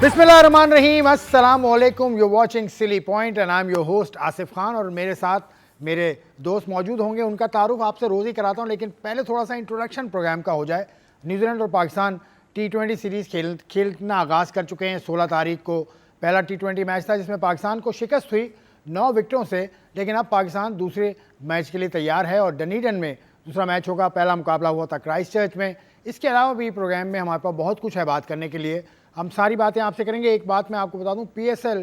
बिस्मिल्लाहिर्रहमानिर्रहीम, अस्सलाम वालेकुम। You watching silly point and I am your host Asif Khan. और मेरे साथ मेरे दोस्त मौजूद होंगे, उनका तारुफ आपसे रोज़ ही कराता हूँ, लेकिन पहले थोड़ा सा इंट्रोडक्शन प्रोग्राम का हो जाए। न्यूजीलैंड और पाकिस्तान T20 सीरीज़ खेलना आगाज़ कर चुके हैं। 16 तारीख को पहला T20 मैच था जिसमें पाकिस्तान को शिकस्त हुई 9 विकेटों से, लेकिन अब पाकिस्तान दूसरे मैच के लिए तैयार है और डनीडन में दूसरा मैच होगा। पहला मुकाबला हुआ था क्राइस्टचर्च में। इसके अलावा भी प्रोग्राम में हमारे पास बहुत कुछ है बात करने के लिए। हम सारी बातें आपसे करेंगे। एक बात मैं आपको बता दूं, PSL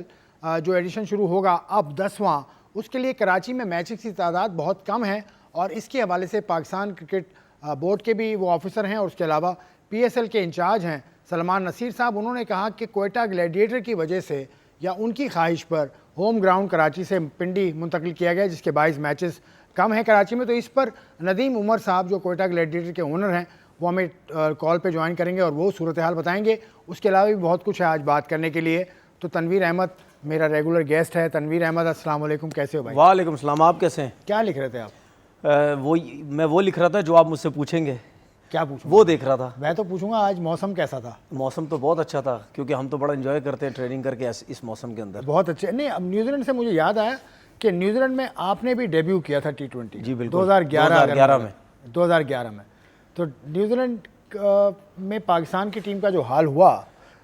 जो एडिशन शुरू होगा अब 10वां, उसके लिए कराची में मैचेस की तादाद बहुत कम है और इसके हवाले से पाकिस्तान क्रिकेट बोर्ड के भी वो ऑफिसर हैं और उसके अलावा PSL के इंचार्ज हैं सलमान नसीर साहब। उन्होंने कहा कि कोयटा ग्लैडिएटर की वजह से या उनकी ख्वाहिश पर होम ग्राउंड कराची से पिंडी मुंतकिल किया गया, जिसके 22 मैचेस कम हैं कराची में। तो इस पर नदीम उमर साहब जो कोयटा ग्लैडिएटर के ओनर हैं वो हमें कॉल पे ज्वाइन करेंगे और वो सूरत हाल बताएंगे। उसके अलावा भी बहुत कुछ है आज बात करने के लिए। तो तनवीर अहमद मेरा रेगुलर गेस्ट है। तनवीर अहमद, अस्सलाम वालेकुम, कैसे हो भाई? वालेकुम सलाम, आप कैसे हैं? क्या लिख रहे थे आप? मैं वो लिख रहा था जो आप मुझसे पूछेंगे। क्या पूछूं? वो देख रहा था। मैं तो पूछूंगा आज मौसम कैसा था। मौसम तो बहुत अच्छा था, क्योंकि हम तो बड़ा एंजॉय करते हैं ट्रेनिंग करके इस मौसम के अंदर। बहुत अच्छे। नहीं, अब न्यूजीलैंड से मुझे याद आया कि न्यूजीलैंड में आपने भी डेब्यू किया था T20। जी बिल्कुल, 2011 में। 2011 में तो न्यूजीलैंड में पाकिस्तान की टीम का जो हाल हुआ,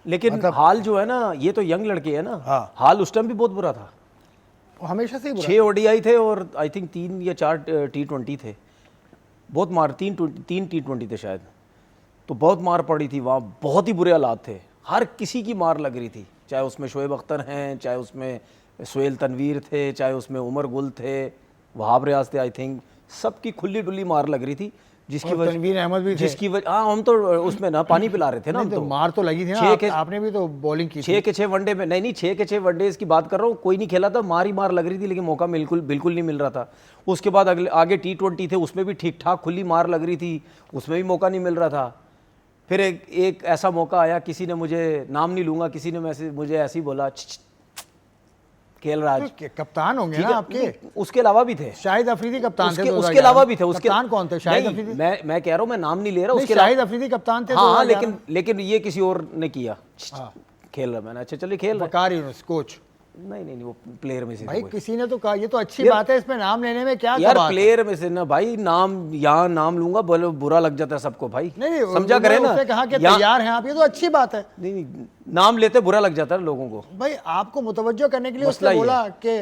लेकिन मतलब हाल जो है ना, ये तो यंग लड़के हैं ना। हाँ। हाल उस टाइम भी बहुत बुरा था। हमेशा से ही बुरा। 6 ODI थे और आई थिंक 3 या 4 T20 थे। बहुत मार, 3 T20 थे शायद। तो बहुत मार पड़ी थी वहाँ, बहुत ही बुरे हालात थे। हर किसी की मार लग रही थी, चाहे उसमें शोएब अख्तर हैं, चाहे उसमें सुहेल तनवीर थे, चाहे उसमें उमर गुल थे, वहाब रियाज थे। आई थिंक सबकी खुली डुली मार लग रही थी, जिसकी वजह तनवीर अहमद भी थे। जिसकी वजह, हाँ, हम तो उसमें ना पानी पिला रहे थे ना। हम तो तो मार तो लगी थी ना। आपने भी तो बॉलिंग की 6 के 6 वनडे में, नहीं 6 के 6 वनडे की बात कर रहा हूँ। कोई नहीं खेला था, मार ही मार लग रही थी, लेकिन मौका बिल्कुल नहीं मिल रहा था। उसके बाद आगे T20 थे, उसमें भी ठीक ठाक खुली मार लग रही थी, उसमें भी मौका नहीं मिल रहा था। फिर एक ऐसा मौका आया, किसी ने मुझे, नाम नहीं लूंगा, किसी ने मुझे ऐसे ही बोला, खेल रहा है। तो कप्तान होंगे ना आपके? उसके अलावा भी थे। शाहिद अफरीदी कप्तान थे। उसके अलावा भी थे। उसके कप्तान कौन थे? शाहिद अफरीदी। मैं कह रहा हूँ, मैं नाम नहीं ले रहा। उसके शाहिद अफरीदी कप्तान थे। हाँ, लेकिन ये किसी और ने किया। खेल रहा मैंने, अच्छा चलिए खेल रहा। कोच नहीं, वो प्लेयर में से भाई किसी ने तो कहा। ये तो अच्छी बात है, इसमें नाम लेने में क्या यार, प्लेयर में से ना भाई, यहाँ नाम लूंगा बुरा लग जाता है सबको भाई। नहीं, समझा करे ना। कहा कि तैयार हैं आप, ये तो अच्छी बात है। नहीं, नाम लेते बुरा लग जाता है लोगों को भाई। आपको मुतवज्जो करने के लिए उसने बोला कि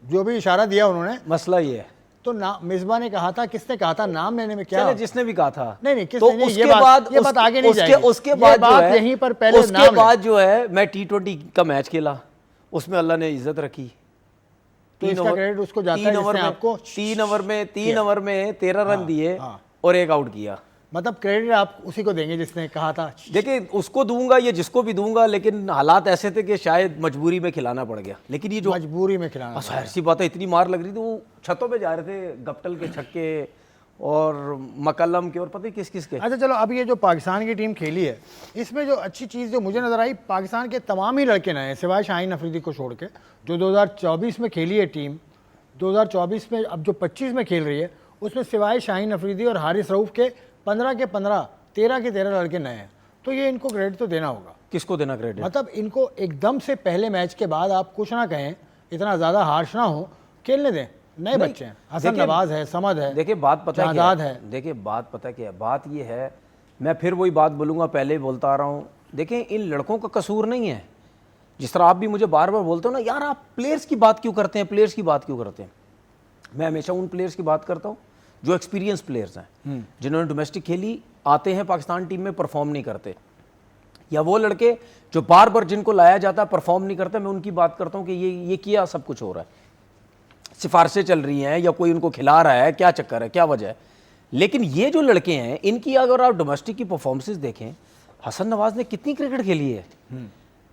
जो भी इशारा दिया उन्होंने, मसला ये है। तो मिसबा ने कहा था, किसने कहा था नाम लेने में क्या? जिसने भी कहा था। नहीं, तो उसके बाद आगे नहीं जाएगी। उसके बाद जो है, यहीं पर पहले उसके बाद जो है, मैं T20 का मैच खेला, उसमें अल्लाह ने इज्जत रखी। तो इसका क्रेडिट उसको जाता है जिसने आपको 3 ओवर में 13 रन दिए और 1 आउट किया। मतलब क्रेडिट आप उसी को देंगे जिसने कहा था? देखिए, उसको दूंगा या जिसको भी दूंगा, लेकिन हालात ऐसे थे कि शायद मजबूरी में खिलाना पड़ गया। लेकिन ये जो मजबूरी में खिलाना, जाहिर सी बात है, इतनी मार लग रही थी। वो छतों पे जा रहे थे, गप्टल के छक्के और मकलम के और पता नहीं किस किस के। अच्छा चलो, अब ये जो पाकिस्तान की टीम खेली है, इसमें जो अच्छी चीज़ जो मुझे नज़र आई, पाकिस्तान के तमाम ही लड़के नए हैं सिवाय शाहीन अफरीदी को छोड़ के। जो 2024 में खेली है टीम, 2024 में अब जो 25 में खेल रही है, उसमें सिवाय शाहीन अफरीदी और हारिस रऊफ़ के 15 के 15, 13 के 13 लड़के नए हैं। तो ये इनको क्रेडिट तो देना होगा। किसको देना क्रेडिट? मतलब इनको एकदम से पहले मैच के बाद आप कुछ ना कहें, इतना ज़्यादा हार्श ना हो, खेलने दें। नए बच्चे हैं, हसन नवाज है, समद है। देखिए बात पता है, देखिए बात पता क्या है, बात ये है, मैं फिर वही बात बोलूँगा, पहले ही बोलता आ रहा हूँ। देखिए, इन लड़कों का कसूर नहीं है। जिस तरह आप भी मुझे बार बार बोलते हो ना, यार आप प्लेयर्स की बात क्यों करते हैं, प्लेयर्स की बात क्यों करते हैं। मैं हमेशा उन प्लेयर्स की बात करता हूँ जो एक्सपीरियंस प्लेयर्स हैं, जिन्होंने डोमेस्टिक खेली, आते हैं पाकिस्तान टीम में, परफॉर्म नहीं करते। या वो लड़के जो बार बार जिनको लाया जाता है परफॉर्म नहीं करते, मैं उनकी बात करता हूँ कि ये किया सब कुछ हो रहा है, सिफारिशें चल रही हैं या कोई उनको खिला रहा है, क्या चक्कर है, क्या वजह है। लेकिन ये जो लड़के हैं, इनकी अगर आप डोमेस्टिक की परफॉर्मेंसेस देखें, हसन नवाज ने कितनी क्रिकेट खेली है,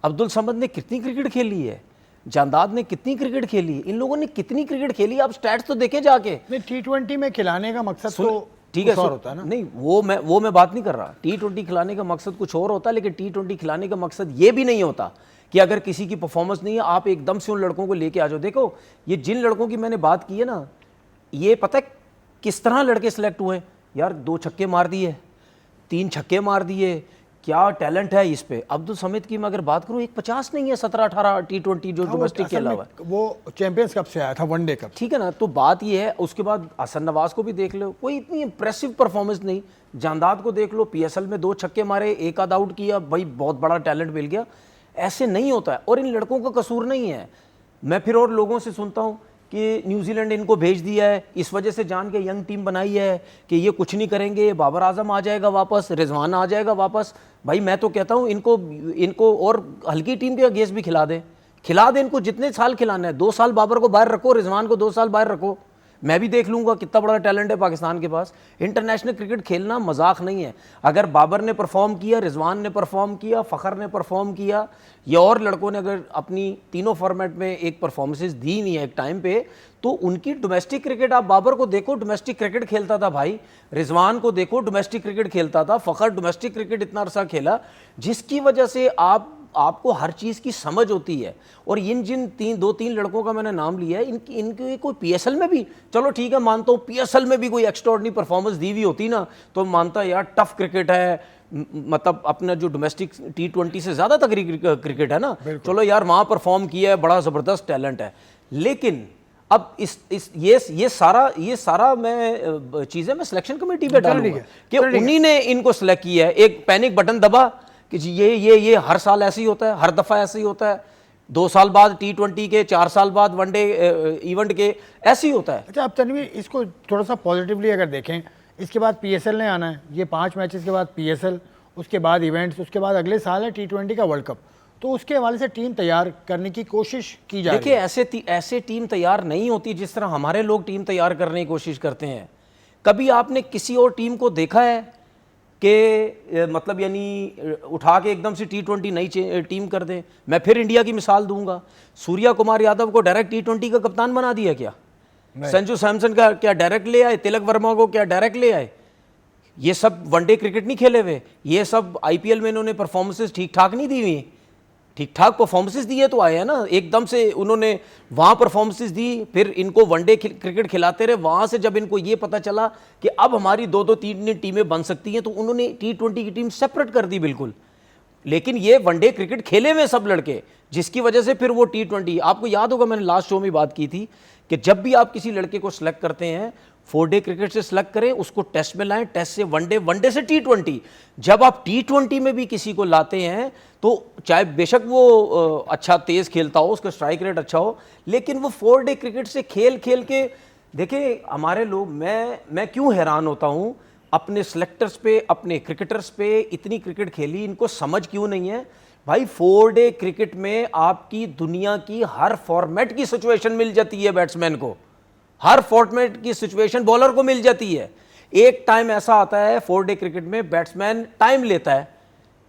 अब्दुल समद ने कितनी क्रिकेट खेली है, जांदाद ने कितनी क्रिकेट खेली है, इन लोगों ने कितनी क्रिकेट खेली, आप स्टैट्स तो देखें जाके। नहीं, T20 में खिलाने का मकसद तो ठीक है, और होता है ना। नहीं, वो मैं बात नहीं कर रहा। T20 खिलाने का मकसद कुछ और होता है, लेकिन T20 खिलाने का मकसद ये भी नहीं होता कि अगर किसी की परफॉर्मेंस नहीं है, आप एकदम से उन लड़कों को लेके आ जाओ। देखो, ये जिन लड़कों की मैंने बात की है ना, ये पता है किस तरह लड़के सिलेक्ट हुए यार। 2 छक्के मार दिए, 3 छक्के मार दिए, क्या टैलेंट है इस पे। अब्दुल समीद की मैं अगर बात करूं, एक 50 नहीं है, 17-18 T20 जो डोमेस्टिक खेला हुआ है। वो चैंपियंस कप से आया था, वनडे कप। ठीक है ना, तो बात ये है। उसके बाद हसन नवाज को भी देख लो, कोई इतनी इंप्रेसिव परफॉर्मेंस नहीं। जांदाद को देख लो, पीएसएल में 2 छक्के मारे, 1 आध आउट किया, भाई बहुत बड़ा टैलेंट मिल गया। ऐसे नहीं होता है, और इन लड़कों का कसूर नहीं है। मैं फिर और लोगों से सुनता हूँ कि न्यूजीलैंड इनको भेज दिया है, इस वजह से जान के यंग टीम बनाई है कि ये कुछ नहीं करेंगे, बाबर आजम आ जाएगा वापस, रिजवान आ जाएगा वापस। भाई मैं तो कहता हूँ इनको और हल्की टीम के अगेंस्ट भी खिला दे इनको, जितने साल खिलाना है। 2 साल बाबर को बाहर रखो, रिजवान को 2 साल बाहर रखो, मैं भी देख लूंगा कितना बड़ा टैलेंट है पाकिस्तान के पास। इंटरनेशनल क्रिकेट खेलना मजाक नहीं है। अगर बाबर ने परफॉर्म किया, रिजवान ने परफॉर्म किया, फ़खर ने परफॉर्म किया, या और लड़कों ने अगर अपनी तीनों फॉर्मेट में एक परफॉर्मेंसेस दी नहीं है एक टाइम पे, तो उनकी डोमेस्टिक क्रिकेट, आप बाबर को देखो डोमेस्टिक क्रिकेट खेलता था भाई, रिजवान को देखो डोमेस्टिक क्रिकेट खेलता था, फ़खर डोमेस्टिक क्रिकेट इतना अरसा खेला, जिसकी वजह से आपको हर चीज़ की समझ होती है। और इन जिन 2-3 लड़कों का मैंने नाम लिया है, इनके कोई पीएसएल में भी, चलो ठीक है मानता हूँ, पीएसएल में भी कोई एक्स्ट्राऑर्डिनरी परफॉर्मेंस दी हुई होती ना, तो मानता यार टफ क्रिकेट है, मतलब अपना जो डोमेस्टिक T20 से ज़्यादा तगड़ी क्रिकेट है ना, चलो यार वहाँ परफॉर्म किया है, बड़ा ज़बरदस्त टैलेंट है। लेकिन अब ये सारा मैं चीज़ें मैं सिलेक्शन कमेटी पे डालूंगा कि उन्हीं ने इनको सिलेक्ट किया है। एक पैनिक बटन दबा कि जी ये हर साल ऐसे ही होता है, हर दफ़ा ऐसे ही होता है, 2 साल बाद T20 के, 4 साल बाद वनडे इवेंट के, ऐसे ही होता है। अच्छा, अब तनवीर इसको थोड़ा सा पॉजिटिवली अगर देखें, इसके बाद पीएसएल ने आना है, ये 5 मैचेस के बाद पीएसएल, उसके बाद इवेंट्स, उसके बाद अगले साल है T20 का वर्ल्ड कप, तो उसके हवाले से टीम तैयार करने की कोशिश की जा रही है। देखिए ऐसे टीम तैयार नहीं होती जिस तरह हमारे लोग टीम तैयार करने की कोशिश करते हैं। कभी आपने किसी और टीम को देखा है कि मतलब यानी उठा के एकदम से T20 नई टीम कर दें? मैं फिर इंडिया की मिसाल दूंगा, सूर्या कुमार यादव को डायरेक्ट T20 का कप्तान बना दिया क्या? संजू सैमसन का क्या डायरेक्ट ले आए? तिलक वर्मा को क्या डायरेक्ट ले आए? ये सब वनडे क्रिकेट नहीं खेले हुए, ये सब आईपीएल में इन्होंने परफॉर्मेंसेस ठीक ठाक नहीं दी हुई। ठीक ठाक परफॉर्मेंसेस दिए तो आए हैं ना, एकदम से उन्होंने वहाँ परफॉर्मेंसेस दी, फिर इनको वनडे क्रिकेट खिलाते रहे। वहाँ से जब इनको ये पता चला कि अब हमारी 2-3 टीमें बन सकती हैं, तो उन्होंने T20 की टीम सेपरेट कर दी बिल्कुल। लेकिन ये वनडे क्रिकेट खेले हुए सब लड़के, जिसकी वजह से फिर वो T20, आपको याद होगा मैंने लास्ट शो में बात की थी कि जब भी आप किसी लड़के को सिलेक्ट करते हैं, 4 डे क्रिकेट से सिलेक्ट करें, उसको टेस्ट में लाएं, टेस्ट से वनडे, वनडे से T20। जब आप T20 में भी किसी को लाते हैं, तो चाहे बेशक वो अच्छा तेज खेलता हो, उसका स्ट्राइक रेट अच्छा हो, लेकिन वो 4 डे क्रिकेट से खेल के देखिए हमारे लोग, मैं क्यों हैरान होता हूं अपने सिलेक्टर्स पे, अपने क्रिकेटर्स पे। इतनी क्रिकेट खेली, इनको समझ क्यों नहीं है भाई? 4 डे क्रिकेट में आपकी दुनिया की हर फॉर्मेट की सिचुएशन मिल जाती है बैट्समैन को, हर फॉर्मेट की सिचुएशन बॉलर को मिल जाती है। एक टाइम ऐसा आता है 4 डे क्रिकेट में बैट्समैन टाइम लेता है,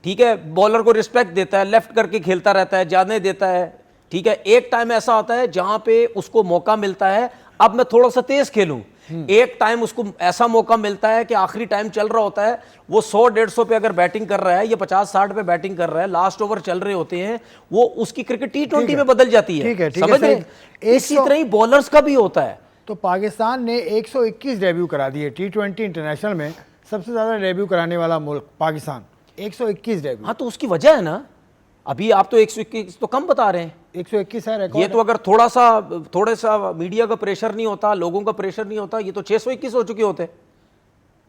ठीक है, बॉलर को रिस्पेक्ट देता है, लेफ्ट करके खेलता रहता है, जाने देता है, ठीक है। एक टाइम ऐसा आता है जहां पे उसको मौका मिलता है अब मैं थोड़ा सा तेज खेलूं। एक टाइम उसको ऐसा मौका मिलता है कि आखिरी टाइम चल रहा होता है, वो 100-150 पे अगर बैटिंग कर रहा है, ये 50-60 पे बैटिंग कर रहा है, लास्ट ओवर चल रहे होते हैं, वो उसकी क्रिकेट T20 में बदल जाती है। समझ रहे? इसी तरह ही बॉलर्स का भी होता है। तो पाकिस्तान ने 121 डेब्यू करा दिए T20 इंटरनेशनल में, सबसे ज़्यादा डेब्यू कराने वाला मुल्क पाकिस्तान, 121 डेब्यू। हाँ, तो उसकी वजह है ना, अभी आप तो 121 तो कम बता रहे हैं, 121 है रिकॉर्ड। ये तो अगर थोड़ा सा मीडिया का प्रेशर नहीं होता, लोगों का प्रेशर नहीं होता, ये तो 621 हो चुके होते,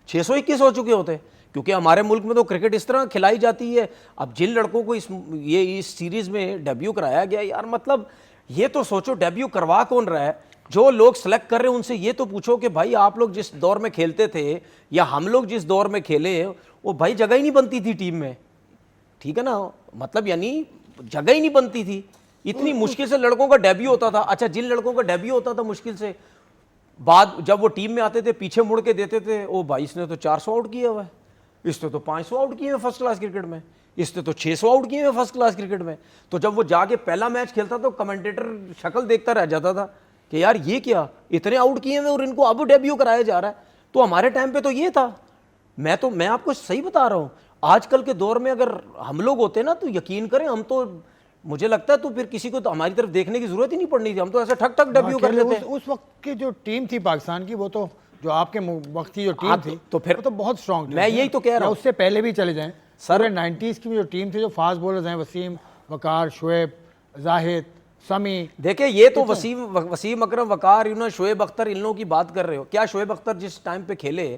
621 हो चुके होते। क्योंकि हमारे मुल्क में तो क्रिकेट इस तरह खिलाई जाती है। अब जिन लड़कों को इस सीरीज़ में डेब्यू कराया गया, यार मतलब ये तो सोचो डेब्यू करवा कौन रहा है? जो लोग सेलेक्ट कर रहे हैं उनसे ये तो पूछो कि भाई आप लोग जिस दौर में खेलते थे या हम लोग जिस दौर में खेले, वो भाई जगह ही नहीं बनती थी टीम में, ठीक है ना, मतलब यानी जगह ही नहीं बनती थी, इतनी मुश्किल से लड़कों का डेब्यू होता था। अच्छा, जिन लड़कों का डेब्यू होता था मुश्किल से, बाद जब वो टीम में आते थे पीछे मुड़ के देते थे, ओ भाई इसने तो 400 आउट किया हुआ है, इसने तो 500 आउट किए हुए फर्स्ट क्लास क्रिकेट में, इसने तो 600 आउट किए हुए फर्स्ट क्लास क्रिकेट में। तो जब वो जाके पहला मैच खेलता तो कमेंटेटर शक्ल देखता रह जाता था कि यार ये क्या, इतने आउट किए हुए और इनको अब डेब्यू कराया जा रहा है। तो हमारे टाइम पे तो ये था। मैं आपको सही बता रहा हूँ, आजकल के दौर में अगर हम लोग होते ना, तो यकीन करें, हम तो, मुझे लगता है तो फिर किसी को तो हमारी तरफ देखने की जरूरत ही नहीं पड़नी थी, हम तो ऐसे ठक ठक डेब्यू कर लेते। उस वक्त की जो टीम थी पाकिस्तान की, वो तो जो आपके वक्त की जो टीम थी, तो फिर वो तो बहुत स्ट्रांग। मैं यही तो कह रहा हूँ, उससे पहले भी चले जाएं, सर 90s की जो टीम थी, जो फास्ट बॉलर्स हैं, वसीम, वकार, शुएब, जाहिद, समी। देखिए ये तो वसीम अकरम, वकार, शोएब अख्तर, इन लोगों की बात कर रहे हो। क्या शोएब अख्तर जिस टाइम पे खेले,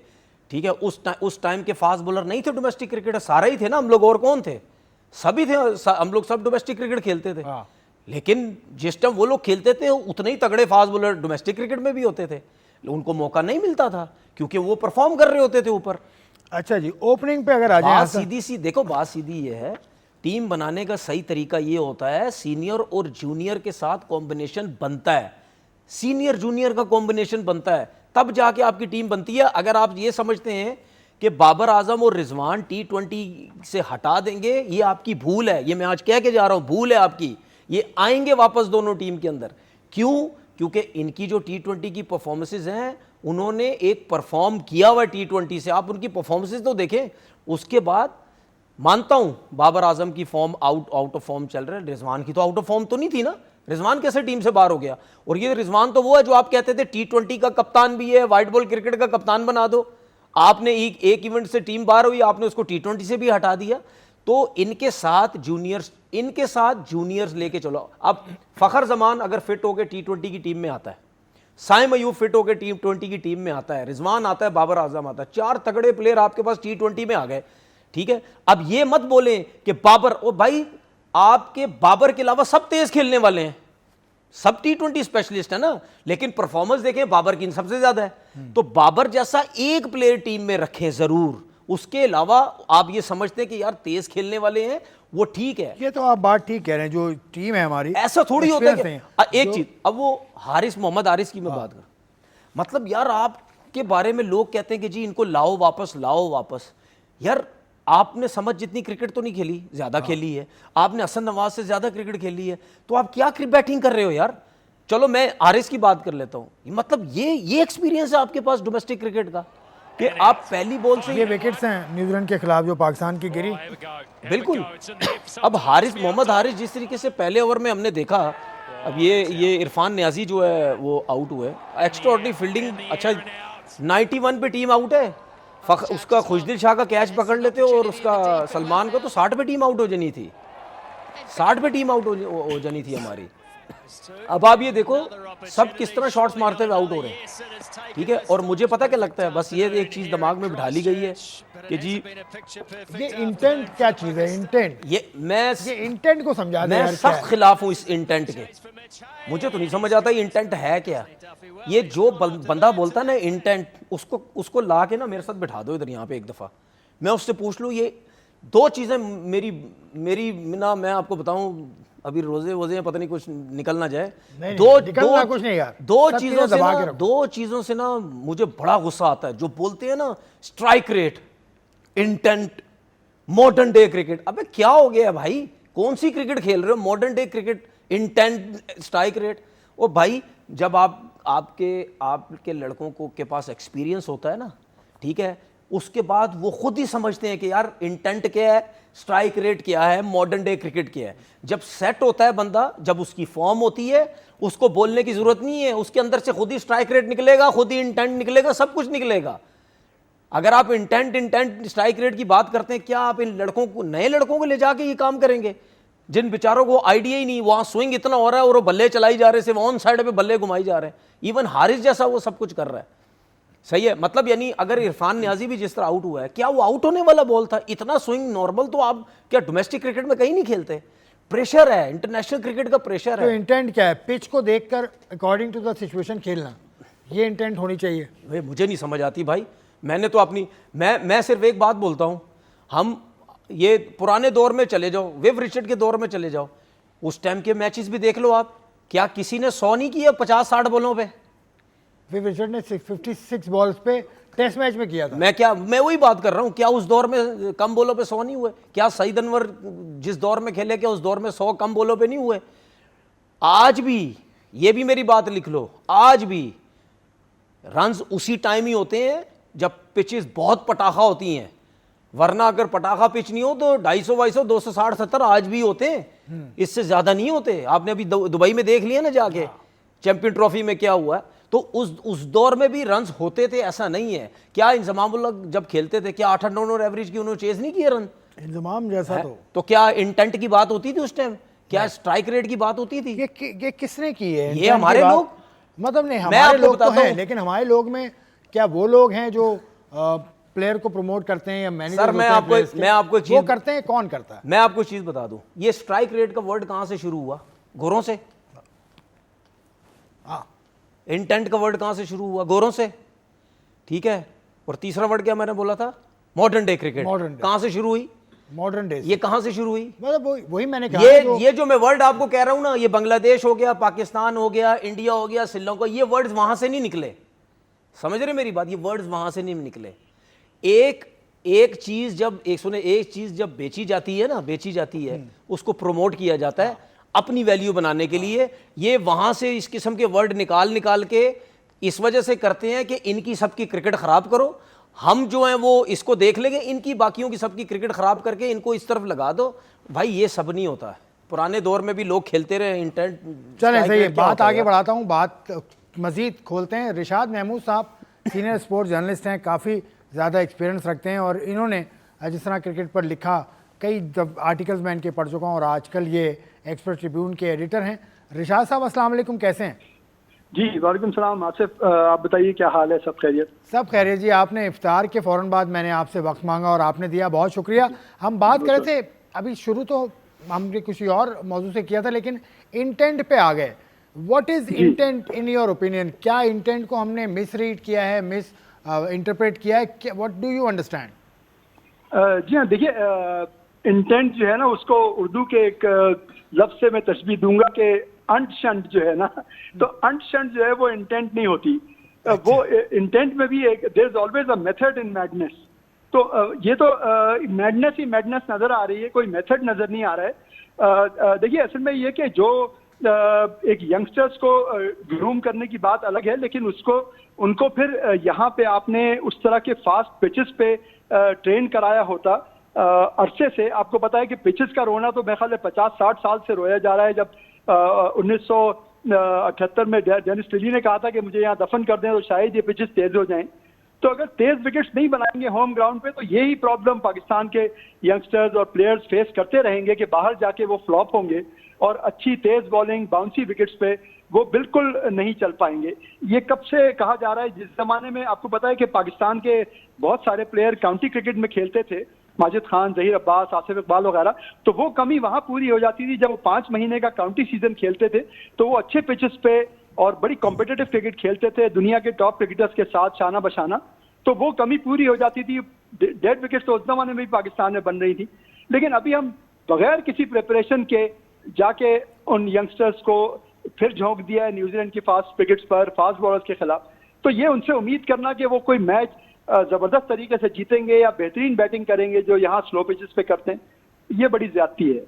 ठीक है, उस टाइम के फास्ट बॉलर नहीं थे डोमेस्टिक क्रिकेटर? सारे ही थे ना हम लोग, और कौन थे? सभी थे, हम लोग सब डोमेस्टिक क्रिकेट खेलते थे। लेकिन जिस टाइम वो लोग खेलते थे उतने ही तगड़े फास्ट बॉलर डोमेस्टिक क्रिकेट में भी होते थे, उनको मौका नहीं मिलता था क्योंकि वो परफॉर्म कर रहे होते थे ऊपर। अच्छा जी, ओपनिंग पे अगर आ जाए, सीधी सी देखो, बात सीधी ये है, टीम बनाने का सही तरीका ये होता है, सीनियर और जूनियर के साथ कॉम्बिनेशन बनता है, सीनियर जूनियर का कॉम्बिनेशन बनता है, तब जाके आपकी टीम बनती है। अगर आप ये समझते हैं कि बाबर आजम और रिजवान T20 से हटा देंगे, ये आपकी भूल है। ये मैं आज कह के जा रहा हूं, भूल है आपकी। ये आएंगे वापस दोनों टीम के अंदर। क्यों? क्योंकि इनकी जो T20 की परफॉर्मेंसेज हैं, उन्होंने एक परफॉर्म किया हुआ T20 से। आप उनकी परफॉर्मेंसेज तो देखें। उसके बाद मानता हूं बाबर आजम की फॉर्म आउट ऑफ फॉर्म चल रहा है, रिजवान की तो आउट ऑफ फॉर्म तो नहीं थी ना। रिजवान कैसे टीम से बाहर हो गया? और ये रिजवान तो वो है जो आप कहते थे T20 का कप्तान भी है, व्हाइट बॉल क्रिकेट का कप्तान बना दो। आपने एक इवेंट से टीम बाहर हुई, आपने उसको T20 से भी हटा दिया। तो इनके साथ जूनियर्स लेके चलो। अब फखर जमान अगर फिट होकर T20 की टीम में आता है, साइम अयूब फिट होकर T20 की टीम में आता है, रिजवान आता है, बाबर आजम आता है, 4 तगड़े प्लेयर आपके पास T20 में आ गए, ठीक है। अब ये मत बोलें कि बाबर, ओ भाई आपके बाबर के अलावा सब तेज खेलने वाले हैं, सब T20 स्पेशलिस्ट है ना, लेकिन परफॉर्मेंस देखें बाबर की सबसे ज्यादा है। तो बाबर जैसा एक प्लेयर टीम में रखें जरूर। उसके अलावा आप ये समझते हैं कि यार तेज खेलने वाले हैं, वो ठीक है। ये तो आप बात ठीक कह रहे हैं, जो टीम है हमारी, ऐसा थोड़ी होता है कि एक चीज। अब वो मोहम्मद हारिस की मैं बात कर, मतलब यार आपके बारे में लोग कहते हैं कि जी इनको लाओ वापस। यार आपने समझ जितनी क्रिकेट तो नहीं खेली, ज्यादा खेली है आपने, हसन नवाज से ज्यादा क्रिकेट खेली है, तो आप क्या बैटिंग कर रहे हो यार? चलो मैं हारिस की बात कर लेता हूं। मतलब ये एक्सपीरियंस है आपके पास डोमेस्टिक क्रिकेट का कि आप पहली बॉल से ये विकेट्स हैं न्यूजीलैंड के खिलाफ जो पाकिस्तान की गिरी, बिल्कुल। अब मोहम्मद हारिस जिस तरीके से पहले ओवर में हमने देखा, अब ये इरफान न्याजी जो है वो आउट हुए, एक्स्ट्राऑर्डिनरी फील्डिंग। अच्छा 91 पे टीम आउट है, उसका खुशदिल शाह का कैच पकड़ लेते हो और उसका सलमान का तो 60 पे टीम आउट हो जानी थी, 60 पे टीम आउट हो जानी थी हमारी। अब आप ये देखो सब किस तरह शॉट्स मारते हुए आउट हो रहे हैं, ठीक है। और मुझे पता क्या लगता है, बस ये एक चीज दिमाग में बिठा ली गई है कि जी ये इंटेंट क्या चीज है, इंटेंट, ये इंटेंट को समझा दे। मैं सख्त खिलाफ हूं इस इंटेंट के। मुझे तो नहीं समझ आता ये इंटेंट है क्या। ये जो बंदा बोलता है ना इंटेंट, उसको ला के ना मेरे साथ बिठा दो इधर यहाँ पे एक दफा, मैं उससे पूछ लूँ ये दो चीजें मेरी ना, मैं आपको बताऊं, अभी रोजे वोजे पता नहीं कुछ निकल ना जाए। कुछ नहीं यार, दो चीजों से ना मुझे बड़ा गुस्सा आता है। जो बोलते हैं ना strike rate, intent, modern day cricket. अबे क्या हो गया भाई, कौन सी क्रिकेट खेल रहे हो? Modern day cricket, intent, strike rate. Oh भाई जब आपके लड़कों के पास एक्सपीरियंस होता है ना, ठीक है, उसके बाद वो खुद ही समझते हैं कि यार इंटेंट क्या है, स्ट्राइक रेट क्या है, मॉडर्न डे क्रिकेट क्या है। जब सेट होता है बंदा, जब उसकी फॉर्म होती है, उसको बोलने की जरूरत नहीं है, उसके अंदर से खुद ही स्ट्राइक रेट निकलेगा, खुद ही इंटेंट निकलेगा, सब कुछ निकलेगा। अगर आप इंटेंट स्ट्राइक रेट की बात करते हैं, क्या आप इन लड़कों को, नए लड़कों को ले जाके ये काम करेंगे जिन बेचारों को आइडिया ही नहीं? वहां स्विंग इतना हो रहा है और वो बल्ले चलाई जा रहे, सिर्फ ऑन साइड पे बल्ले घुमाई जा रहे हैं। इवन हारिस जैसा वो सब कुछ कर रहा है, सही है। मतलब यानी अगर इरफान न्याजी भी जिस तरह आउट हुआ है, क्या वो आउट होने वाला बॉल था? इतना स्विंग नॉर्मल तो आप क्या डोमेस्टिक क्रिकेट में कहीं नहीं खेलते? प्रेशर है, इंटरनेशनल क्रिकेट का प्रेशर है। तो इंटेंट क्या है? पिच को देखकर अकॉर्डिंग टू द सिचुएशन खेलना, ये इंटेंट होनी चाहिए। भाई मुझे नहीं समझ आती भाई। मैंने तो अपनी मैं सिर्फ एक बात बोलता हूं, हम ये पुराने दौर में चले जाओ, विव रिचर्ड के दौर में चले जाओ, उस टाइम के मैचेस भी देख लो आप, क्या किसी ने 100 नहीं किया 50-60 बॉलों पे? विव रिचर्ड ने 56 बॉल्स पे टेस्ट मैच में किया था। मैं वही बात कर रहा हूं, क्या उस दौर में कम बॉलों पे 100 नहीं हुए? क्या सईद अनवर जिस दौर में खेले, क्या उस दौर में 100 कम बॉलों पे नहीं हुए? आज भी, ये भी मेरी बात लिख लो, आज भी रन्स उसी टाइम ही होते हैं जब पिचेस बहुत पटाखा होती हैं, वरना अगर पटाखा पिच नहीं हो तो 250, 260, 70 आज भी होते हैं, इससे ज्यादा नहीं होते। आपने अभी दुबई में देख लिया ना जाके, चैंपियन ट्रॉफी में क्या हुआ। तो उस दौर में भी रन्स होते थे, ऐसा नहीं है। क्या इंजमामुल्लाह जब खेलते थे, क्या 8-9 एवरेज की उन्होंने चेज नहीं किए रन? इंतजाम जैसा तो क्या इंटेंट की बात होती थी उस टाइम? क्या स्ट्राइक रेट की बात होती थी? ये किसने की है? ये हमारे लोग, मतलब नहीं, मैं हमारे आपको लोग तो बताता हैं, हूं। लेकिन हमारे लोग में क्या वो लोग हैं जो प्लेयर को प्रमोट करते हैं या मैनेजर सर मैं आपको एक वो चीज, करते हैं? कौन करता है? मैं आपको एक चीज बता दूं, ये स्ट्राइक रेट का वर्ड कहां से शुरू हुआ? गोरों से। हाँ, इंटेंट का वर्ड कहां से शुरू हुआ? गोरों से, ठीक है। और तीसरा वर्ड क्या मैंने बोला था? Modern day cricket. Modern day, कहां से शुरू हुई? Modern day. ये कहां से शुरू हुई? मतलब वही मैंने कहा, ये जो मैं वर्ड आपको कह रहा हूं ना, ये बांग्लादेश हो गया, पाकिस्तान हो गया, इंडिया हो गया, श्रीलंका, ये वर्ड्स वहां से नहीं निकले। समझ रहे मेरी बात? ये वर्ड्स वहां से नहीं निकले। एक चीज जब बेची जाती है ना, बेची जाती है, उसको प्रमोट किया जाता है अपनी वैल्यू बनाने के लिए। ये वहां से इस किस्म के वर्ड निकाल के इस वजह से करते हैं कि इनकी सबकी क्रिकेट खराब करो, हम जो हैं वो इसको देख लेंगे, इनकी बाकियों की सबकी क्रिकेट खराब करके इनको इस तरफ लगा दो। भाई ये सब नहीं होता है। पुराने दौर में भी लोग खेलते रहे इंटेंट। चलें, सही है, बात आगे बढ़ाता हूँ, बात मजीद खोलते हैं। रिशाद महमूद साहब सीनियर स्पोर्ट्स जर्नलिस्ट हैं, काफ़ी ज़्यादा एक्सपीरियंस रखते हैं, और इन्होंने जिस तरह क्रिकेट पर लिखा, कई आर्टिकल्स मैं इनके पढ़ चुका हूँ, और आजकल ये एक्सपर्ट ट्रिब्यून के एडिटर हैं। रिशाद साहब अस्सलाम वालेकुम, कैसे हैं? जी वालेकुम सलाम आसिफ, आप बताइए क्या हाल है? सब खैरियत? सब खैरियत जी। आपने इफ्तार के फ़ौरन बाद मैंने आपसे वक्त मांगा और आपने दिया, बहुत शुक्रिया। हम बात कर रहे थे अभी, शुरू तो हमने किसी और मौजू से किया था, लेकिन इंटेंट पे आ गए। What is intent in your opinion? क्या इंटेंट को हमने मिस रीड किया है, मिस इंटरप्रेट किया है? What do you understand? जी हाँ, देखिए, इंटेंट जो है ना, उसको उर्दू के एक लफ्ज़ से मैं तशबीह दूंगा कि अंट शंट जो है ना, तो अंट शंट जो है वो इंटेंट नहीं होती। वो इंटेंट में भी एक there is always a method in madness. तो ये तो मैडनेस ही मैडनेस नजर आ रही है, कोई मेथड नजर नहीं आ रहा है। देखिए, असल में ये कि जो एक यंगस्टर्स को ग्रूम करने की बात अलग है, लेकिन उनको फिर यहाँ पे आपने उस तरह के फास्ट पिचेस पे ट्रेन कराया होता अरसे से। आपको पता है कि पिचेस का रोना तो मेरे ख्याल 50-60 साल से रोया जा रहा है। जब 1978 में डेनिस टिली ने कहा था कि मुझे यहाँ दफन कर दें तो शायद ये पिचेस तेज हो जाएं। तो अगर तेज विकेट्स नहीं बनाएंगे होम ग्राउंड पे, तो यही प्रॉब्लम पाकिस्तान के यंगस्टर्स और प्लेयर्स फेस करते रहेंगे कि बाहर जाके वो फ्लॉप होंगे और अच्छी तेज बॉलिंग बाउंसी विकेट्स पे वो बिल्कुल नहीं चल पाएंगे। ये कब से कहा जा रहा है? जिस जमाने में आपको पता है कि पाकिस्तान के बहुत सारे प्लेयर काउंटी क्रिकेट में खेलते थे, माजिद खान, जहीर अब्बास, आसिफ इकबाल वगैरह, तो वो कमी वहां पूरी हो जाती थी। जब वो 5 महीने का काउंटी सीजन खेलते थे तो वो अच्छे पिचेस पे और बड़ी कॉम्पिटिटिव क्रिकेट खेलते थे दुनिया के टॉप क्रिकेटर्स के साथ शाना बशाना, तो वो कमी पूरी हो जाती थी। डेड विकेट्स तो उस जमाने में भी पाकिस्तान में बन रही थी। लेकिन अभी हम बगैर किसी प्रिपरेशन के जाके उन यंगस्टर्स को फिर झोंक दिया है न्यूजीलैंड की फास्ट विकेट्स पर, फास्ट बॉलर्स के खिलाफ। तो ये उनसे उम्मीद करना कि वो कोई मैच जबरदस्त तरीके से जीतेंगे या बेहतरीन बैटिंग करेंगे जो यहाँ स्लो पिचेस पे करते हैं, ये बड़ी ज्यादती है।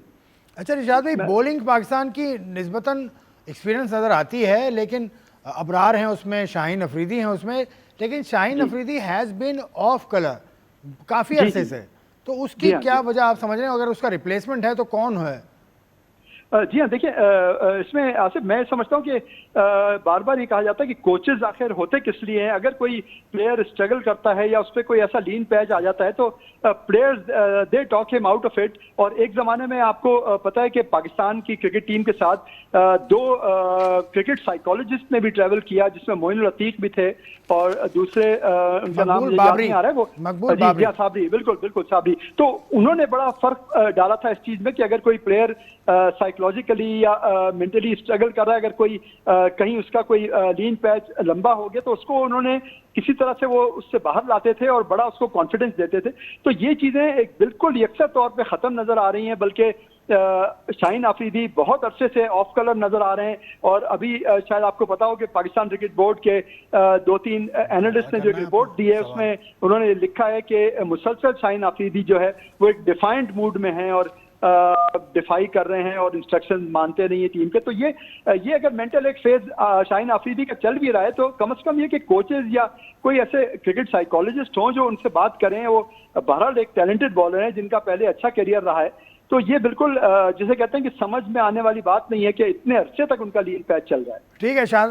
अच्छा रिशाद भाई, बॉलिंग पाकिस्तान की निस्बतन एक्सपीरियंस नज़र आती है, लेकिन अबरार हैं उसमें, शाहीन अफरीदी हैं उसमें, लेकिन Shaheen Afridi has been off colour काफ़ी अरसे से, तो उसकी क्या वजह आप समझ रहे हैं? अगर उसका रिप्लेसमेंट है तो कौन है? जी हाँ, देखिए, इसमें आसिफ मैं समझता हूँ कि बार बार ये कहा जाता है कि कोचेज आखिर होते किस लिए हैं। अगर कोई प्लेयर स्ट्रगल करता है या उस पर कोई ऐसा लीन पैच आ जाता है तो players they talk him out of it. और एक ज़माने में आपको पता है कि पाकिस्तान की क्रिकेट टीम के साथ 2 क्रिकेट साइकोलॉजिस्ट ने भी ट्रैवल किया, जिसमें मोइन अतीक भी थे और दूसरे उनका नाम याद नहीं आ रहा है, वो मकबूल साबरी, बिल्कुल बिल्कुल साबरी। तो उन्होंने बड़ा फर्क डाला था इस चीज़ में कि अगर कोई प्लेयर साइकोलॉजिकली या मेंटली स्ट्रगल कर रहा है, अगर कोई कहीं उसका कोई लीन पैच लंबा हो गया, तो उसको उन्होंने किसी तरह से वो उससे बाहर लाते थे और बड़ा उसको कॉन्फिडेंस देते थे। तो ये चीज़ें एक बिल्कुल यकसर तौर पे ख़त्म नज़र आ रही हैं, बल्कि शाहीन अफरीदी बहुत अरसे से ऑफ कलर नज़र आ रहे हैं। और अभी शायद आपको पता हो कि पाकिस्तान क्रिकेट बोर्ड के 2-3 एनालिस्ट ने जो रिपोर्ट दी है उसमें उन्होंने लिखा है कि मुसलसल शाहीन अफरीदी जो है वो एक डिफाइंड मूड में हैं और डिफाई कर रहे हैं और इंस्ट्रक्शन मानते नहीं है टीम के। तो ये अगर मेंटल एक फेज शाहीन अफरीदी का चल भी रहा है, तो कम से कम ये कि कोचेज या कोई ऐसे क्रिकेट साइकोलॉजिस्ट हों जो उनसे बात करें। वो बहरहाल एक टैलेंटेड बॉलर हैं जिनका पहले अच्छा करियर रहा है, तो ये बिल्कुल जिसे कहते हैं कि समझ में आने वाली बात नहीं है कि इतने अरसे तक उनका लीन पैच चल रहा है। ठीक है शाद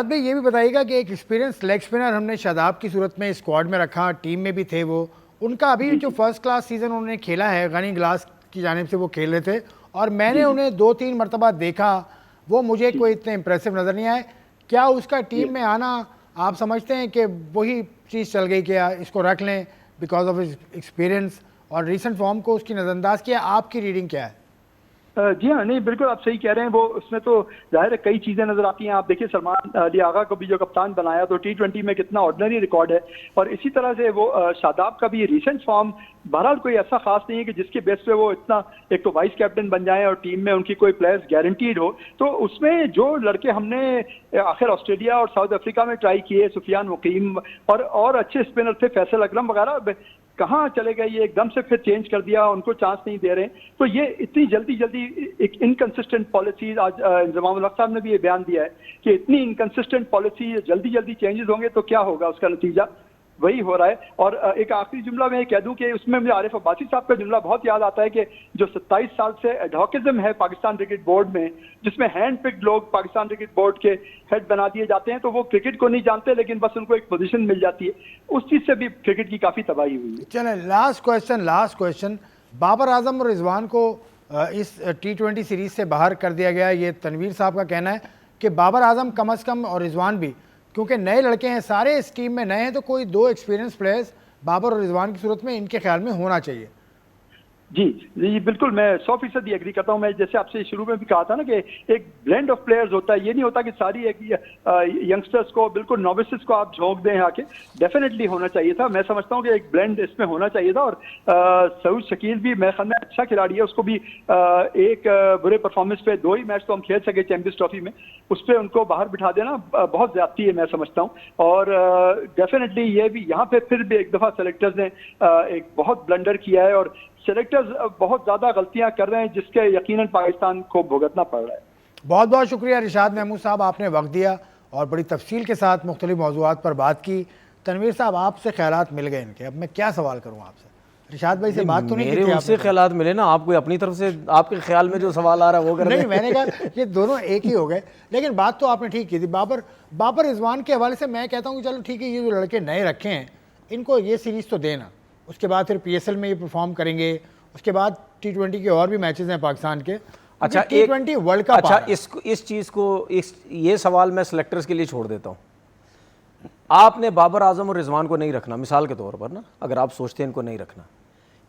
भाई, ये भी बताइएगा कि एक एक्सपीरियंस लेग स्पिनर हमने शादाब की सूरत में स्क्वाड में रखा, टीम में भी थे वो, उनका अभी जो फर्स्ट क्लास सीज़न उन्होंने खेला है, गनी ग्लास की जानिब से वो खेल रहे थे और मैंने उन्हें 2-3 मरतबा देखा, वो मुझे कोई इतने इंप्रेसिव नज़र नहीं आए। क्या उसका टीम में आना आप समझते हैं कि वही चीज़ चल गई, क्या इसको रख लें बिकॉज ऑफ एक्सपीरियंस और रीसेंट फॉर्म को उसकी नज़रअंदाज किया? आपकी रीडिंग क्या है? जी हाँ, नहीं बिल्कुल आप सही कह रहे हैं। वो उसमें तो जाहिर है कई चीज़ें नज़र आती हैं। आप देखिए सलमान अली आगा को भी जो कप्तान बनाया तो T20 में कितना ऑर्डिनरी रिकॉर्ड है, और इसी तरह से वो शादाब का भी रिसेंट फॉर्म बहरहाल कोई ऐसा खास नहीं है कि जिसके बेस पे वो इतना एक तो वाइस कैप्टन बन जाए और टीम में उनकी कोई प्लेयर्स गारंटीड हो। तो उसमें जो लड़के हमने आखिर ऑस्ट्रेलिया और साउथ अफ्रीका में ट्राई किए, सुफियान मुकीम और अच्छे स्पिनर थे फैसल अकरम वगैरह, कहाँ चले गए? ये एकदम से फिर चेंज कर दिया, उनको चांस नहीं दे रहे। तो ये इतनी जल्दी जल्दी एक इनकंसिस्टेंट पॉलिसीज, आज इंजमाम उल हक साहब ने भी ये बयान दिया है कि इतनी इनकंसिस्टेंट पॉलिसी जल्दी जल्दी चेंजेस होंगे तो क्या होगा, उसका नतीजा वही हो रहा है। और एक आखिरी जुमला मैं कह दूं कि उसमें मुझे आरिफ अब्बासी साहब का जुमला बहुत याद आता है कि जो 27 साल से एडहॉकिज्म है पाकिस्तान क्रिकेट बोर्ड में, जिसमें हैंड पिक्ड लोग पाकिस्तान क्रिकेट बोर्ड के हेड बना दिए जाते हैं, तो वो क्रिकेट को नहीं जानते लेकिन बस उनको एक पोजीशन मिल जाती है, उस चीज से भी क्रिकेट की काफी तबाही हुई है। चलें, लास्ट क्वेश्चन, बाबर आजम और रिजवान को इस T20 सीरीज से बाहर कर दिया गया। ये तनवीर साहब का कहना है कि बाबर आजम कम अज़ कम और रिजवान भी, क्योंकि नए लड़के हैं, सारे इस टीम में नए हैं, तो कोई 2 एक्सपीरियंस प्लेयर्स बाबर और रिजवान की सूरत में इनके ख्याल में होना चाहिए। जी जी बिल्कुल, मैं 100% एग्री करता हूँ। मैं जैसे आपसे शुरू में भी कहा था ना कि एक ब्लेंड ऑफ प्लेयर्स होता है, ये नहीं होता कि सारी एक यंगस्टर्स को, बिल्कुल नोविसेस को आप झोंक दें आके। डेफिनेटली होना चाहिए था। मैं समझता हूँ कि एक ब्लेंड इसमें होना चाहिए था। और सऊद शकील भी मेरे ख्याल में अच्छा खिलाड़ी है, उसको भी एक बुरे परफॉर्मेंस पे 2 ही मैच तो हम खेल सके चैंपियंस ट्रॉफी में, उस पर उनको बाहर बिठा देना बहुत ज्यादती है मैं समझता हूँ। और डेफिनेटली ये भी यहाँ पे फिर भी एक दफ़ा सेलेक्टर्स ने एक बहुत ब्लंडर किया है और सेलेक्टर्स बहुत ज़्यादा गलतियां कर रहे हैं जिसके यकीनन पाकिस्तान को भुगतना पड़ रहा है। बहुत बहुत शुक्रिया रिशाद महमूद साहब, आपने वक्त दिया और बड़ी तफसील के साथ मुख्तलिफ मौज़ूआत पर बात की। तनवीर साहब, आपसे ख्यालात मिल गए इनके, अब मैं क्या सवाल करूँ आपसे? रिशाद भाई से बात तो नहीं की थी आपसे ख्यालात मिले ना, आपको अपनी तरफ से आपके ख्याल में जो सवाल आ रहा है वो कर नहीं, मैंने कहा ये दोनों एक ही हो गए, लेकिन बात तो आपने ठीक की थी। बाबर रिजवान के हवाले से मैं कहता हूँ कि चलो ठीक है, ये जो लड़के नए रखे हैं इनको ये सीरीज़ तो देना, उसके बाद फिर PSL में ये परफॉर्म करेंगे, उसके बाद T20 के और भी मैचेस हैं पाकिस्तान के। अच्छा, T20 वर्ल्ड कप। अच्छा, इस चीज़ को ये सवाल मैं सेलेक्टर्स के लिए छोड़ देता हूँ। आपने बाबर आजम और रिजवान को नहीं रखना, मिसाल के तौर पर ना, अगर आप सोचते हैं इनको नहीं रखना,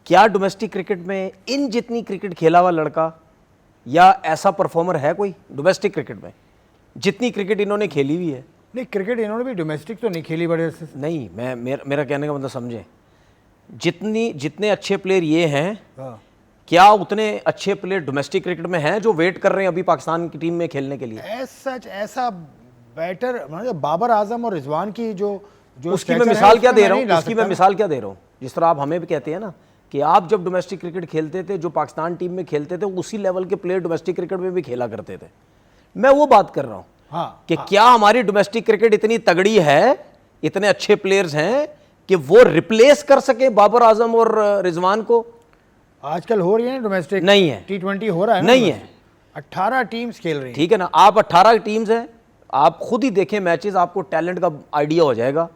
क्या डोमेस्टिक क्रिकेट में इन जितनी क्रिकेट खेला हुआ लड़का या ऐसा परफॉर्मर है कोई डोमेस्टिक क्रिकेट में जितनी क्रिकेट इन्होंने खेली हुई है? नहीं, क्रिकेट इन्होंने भी डोमेस्टिक तो नहीं खेली बड़े से। नहीं, मेरा कहने का मतलब समझें, जितने अच्छे प्लेयर ये हैं, क्या उतने अच्छे प्लेयर डोमेस्टिक क्रिकेट में हैं जो वेट कर रहे हैं अभी पाकिस्तान की टीम में खेलने के लिए? ऐसा बैटर मतलब बाबर आजम और रिजवान की जो उसकी मैं मिसाल क्या दे रहा हूँ, जिस तरह आप हमें भी कहते हैं ना कि आप जब डोमेस्टिक क्रिकेट खेलते थे, जो पाकिस्तान टीम में खेलते थे, उसी लेवल के प्लेयर डोमेस्टिक क्रिकेट में भी खेला करते थे। मैं वो बात कर रहा हूँ कि क्या हमारी डोमेस्टिक क्रिकेट इतनी तगड़ी है, इतने अच्छे प्लेयर्स हैं कि वो रिप्लेस कर सके बाबर आजम और रिजवान को? आजकल हो रही है ना डोमेस्टिक, नहीं है। T20 हो रहा है, नहीं है। 18 टीम्स खेल रही हैं। ठीक है ना, आप 18 टीम्स हैं, आप खुद ही देखें मैचेस, आपको टैलेंट का आइडिया हो जाएगा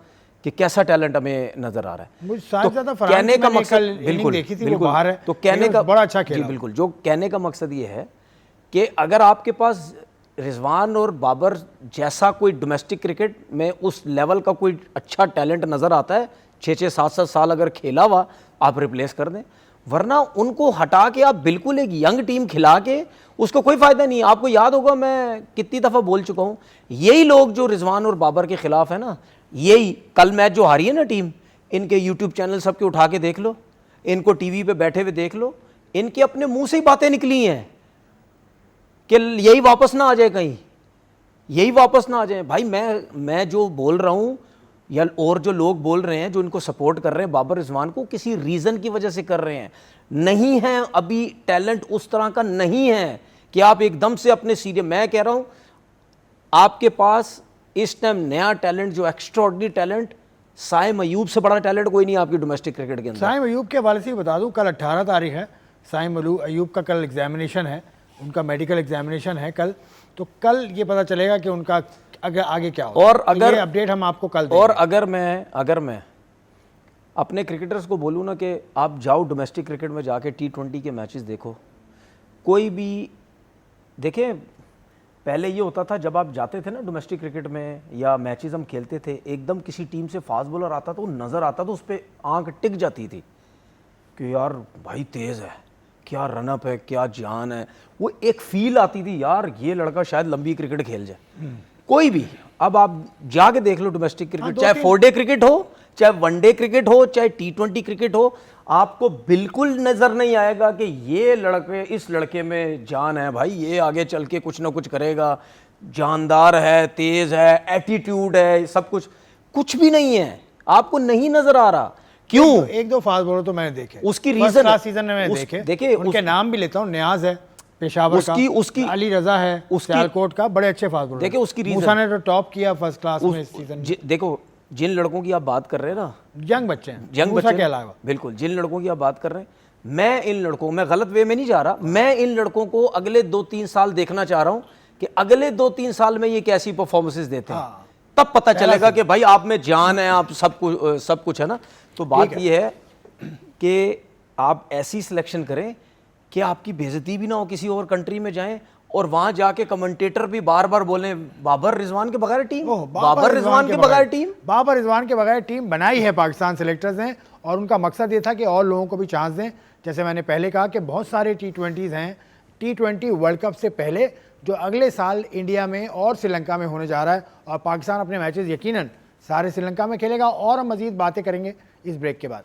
कि कैसा टैलेंट हमें नजर आ रहा है। मुझे तो कहने का मकसद बिल्कुल बाहर है, तो कहने का बड़ा अच्छा खेला। बिल्कुल, जो कहने का मकसद ये है कि अगर आपके पास रिजवान और बाबर जैसा कोई डोमेस्टिक क्रिकेट में उस लेवल का कोई अच्छा टैलेंट नज़र आता है, 6-6, 7-7 साल अगर खेला हुआ, आप रिप्लेस कर दें। वरना उनको हटा के आप बिल्कुल एक यंग टीम खिला के उसको कोई फ़ायदा नहीं। आपको याद होगा, मैं कितनी दफ़ा बोल चुका हूँ, यही लोग जो रिजवान और बाबर के ख़िलाफ़ है ना, यही कल मैच जो हारी है ना टीम, इनके यूट्यूब चैनल सबके उठा के देख लो, इनको टीवी पे बैठे हुए देख लो, इनके अपने मुंह से ही बातें निकली हैं कि यही वापस ना आ जाए, कहीं यही वापस ना आ जाए। भाई मैं जो बोल रहा हूँ या और जो लोग बोल रहे हैं, जो इनको सपोर्ट कर रहे हैं बाबर रिजवान को, किसी रीज़न की वजह से कर रहे हैं। नहीं है अभी टैलेंट उस तरह का नहीं है कि आप एकदम से अपने सीधे, मैं कह रहा हूँ आपके पास इस टाइम नया टैलेंट, जो एक्स्ट्राऑर्डिनरी टैलेंट, साइम अयूब से बड़ा टैलेंट कोई नहीं आपकी डोमेस्टिक क्रिकेट के अंदर। साइम अयूब के हवाले से बता दूं, कल 18 तारीख है, साइम अयूब का कल एग्जामिनेशन है, उनका मेडिकल एग्जामिनेशन है कल, तो कल ये पता चलेगा कि उनका आगे क्या होगा। और अगर ये अपडेट हम आपको कल देंगे। और अगर मैं अपने क्रिकेटर्स को बोलूँ ना कि आप जाओ डोमेस्टिक क्रिकेट में जाके T20 के मैचेस देखो, कोई भी देखें। पहले ये होता था जब आप जाते थे ना डोमेस्टिक क्रिकेट में या मैचेस हम खेलते थे, एकदम किसी टीम से फास्ट बॉलर आता था, वो नज़र आता था, उस पर आँख टिक जाती थी कि यार भाई तेज़ है, क्या रनअप है, क्या जान है। वो एक फील आती थी यार ये लड़का शायद लंबी क्रिकेट खेल जाए। कोई भी अब आप जाके देख लो डोमेस्टिक क्रिकेट, चाहे 4 डे क्रिकेट हो, चाहे 1 डे क्रिकेट हो, चाहे T20 क्रिकेट हो, आपको बिल्कुल नजर नहीं आएगा कि ये लड़के, इस लड़के में जान है भाई, ये आगे चल के कुछ ना कुछ करेगा, जानदार है, तेज है, एटीट्यूड है, सब कुछ भी नहीं है, आपको नहीं नजर आ रहा। क्यों? एक दो फास्ट बॉलर तो मैंने देखे, उसकी रीजन सीजन में मैंने देखे। देखिए उनके नाम भी लेता हूँ, नियाज है पेशावर उसकी का, अली रजा है सियालकोट का, बड़े अच्छे फास्ट बॉलर। देखिए उसकी रीजन, मूसा ने तो टॉप किया फर्स्ट क्लास में इस सीजन। देखो जिन लड़कों की आप बात कर रहे हैं ना, यंग बच्चे हैं, यंग मूसा बच्चे के अलावा, बिल्कुल जिन लड़कों की आप बात कर रहे हैं, मैं इन लड़कों, मैं गलत वे में नहीं जा रहा, मैं इन लड़कों को अगले 2-3 साल देखना चाह रहा हूं कि अगले 2-3 साल में ये कैसी परफॉर्मेंसेस देते हैं। तब पता चलेगा कि भाई आप में जान है, आप सब कुछ है ना। तो बात ये है कि आप ऐसी सिलेक्शन करें कि आपकी बेइज्जती भी ना हो, किसी और कंट्री में जाएं और वहां जाके कमेंटेटर भी बार बार बोले बाबर रिजवान के बगैर टीम, बाबर रिजवान के बगैर टीम, बाबर रिजवान के बगैर टीम बनाई है पाकिस्तान सेलेक्टर्स ने, और उनका मकसद ये था कि और लोगों को भी चांस दें। जैसे मैंने पहले कहा कि बहुत सारे T20s हैं, T20 वर्ल्ड कप से पहले, जो अगले साल इंडिया में और श्रीलंका में होने जा रहा है, और पाकिस्तान अपने मैचेस यकीनन सारे श्रीलंका में खेलेगा। और हम मजीद बातें करेंगे इस ब्रेक के बाद।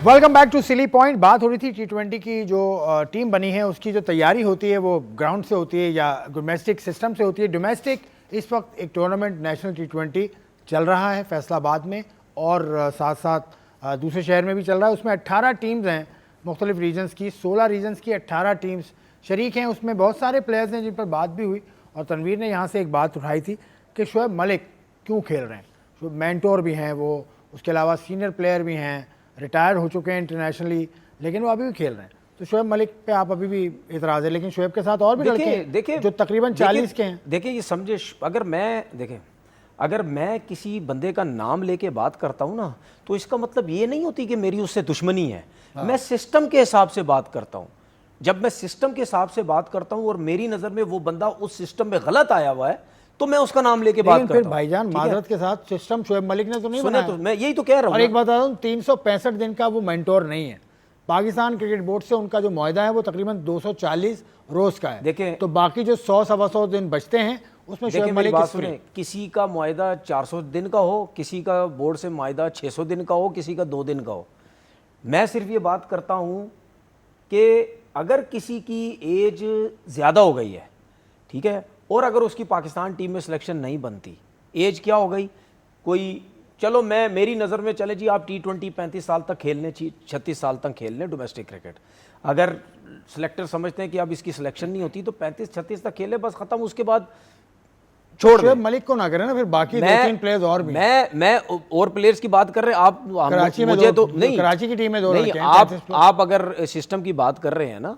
Welcome back to silly point. बात हो रही थी T20 की, जो टीम बनी है उसकी जो तैयारी होती है वो ग्राउंड से होती है या डोमेस्टिक सिस्टम से होती है। डोमेस्टिक इस वक्त एक टूर्नामेंट नेशनल T20 चल रहा है फैसलाबाद में, और साथ साथ दूसरे शहर में भी चल रहा है। उसमें 18 टीम्स हैं मुख्तलिफ रीजन्स की, 16 रीजन्स की 18 टीम्स शरीक हैं। उसमें बहुत सारे प्लेयर्स हैं जिन पर बात भी हुई, और तनवीर ने यहाँ से एक बात उठाई थी कि शोएब मलिक क्यों खेल रहे हैं। मेंटोर भी हैं वो, उसके अलावा सीनियर प्लेयर भी हैं, रिटायर हो चुके हैं इंटरनेशनली, लेकिन वो अभी भी खेल रहे हैं। तो शोएब मलिक पे आप अभी भी इतराज़ है, लेकिन शोएब के साथ और भी लड़के हैं जो तकरीबन 40 के हैं। देखिए ये समझे, अगर मैं किसी बंदे का नाम लेके बात करता हूँ ना, तो इसका मतलब ये नहीं होती कि मेरी उससे दुश्मनी है। मैं सिस्टम के हिसाब से बात करता हूँ। जब मैं सिस्टम के हिसाब से बात करता हूँ और मेरी नज़र में वो बंदा उस सिस्टम में गलत आया हुआ है, तो मैं उसका नाम लेके बात करता हूं। भाईजान माजरत के साथ सिस्टम शोएब मलिक ने तो नहीं बनाया। तो मैं यही तो कह रहा हूं। और एक बात बता दूं, 365 दिन का वो मेंटोर नहीं है। पाकिस्तान क्रिकेट बोर्ड से उनका जो मुआहदा है वो तकरीबन 240 रोज का है। देखें, तो बाकी जो 100-125 दिन बचते हैं उसमें शोएब मलिक बात सुने, किसी का मुआहदा 400 दिन का हो, किसी का बोर्ड से मुआहदा 600 दिन का हो, किसी का 2 दिन का हो। मैं सिर्फ ये बात करता हूं कि अगर किसी की एज ज़्यादा हो गई है, ठीक है, और अगर उसकी पाकिस्तान टीम में सिलेक्शन नहीं बनती, एज क्या हो गई, कोई चलो मेरी नज़र में चले जी आप T20 35 साल तक खेलने, 36 साल तक खेलने डोमेस्टिक क्रिकेट। अगर सिलेक्टर समझते हैं कि अब इसकी सिलेक्शन नहीं होती तो 35-36 तक खेले, बस ख़त्म, उसके बाद छोड़ शोएब मलिक को ना करें ना, फिर बाकी 2-3 प्लेयर्स और भी। मैं और प्लेयर्स की बात कर रहे हैं आप, कराची में मुझे तो नहीं, कराची की टीम में 2 नहीं, आप अगर सिस्टम की बात कर रहे हैं ना,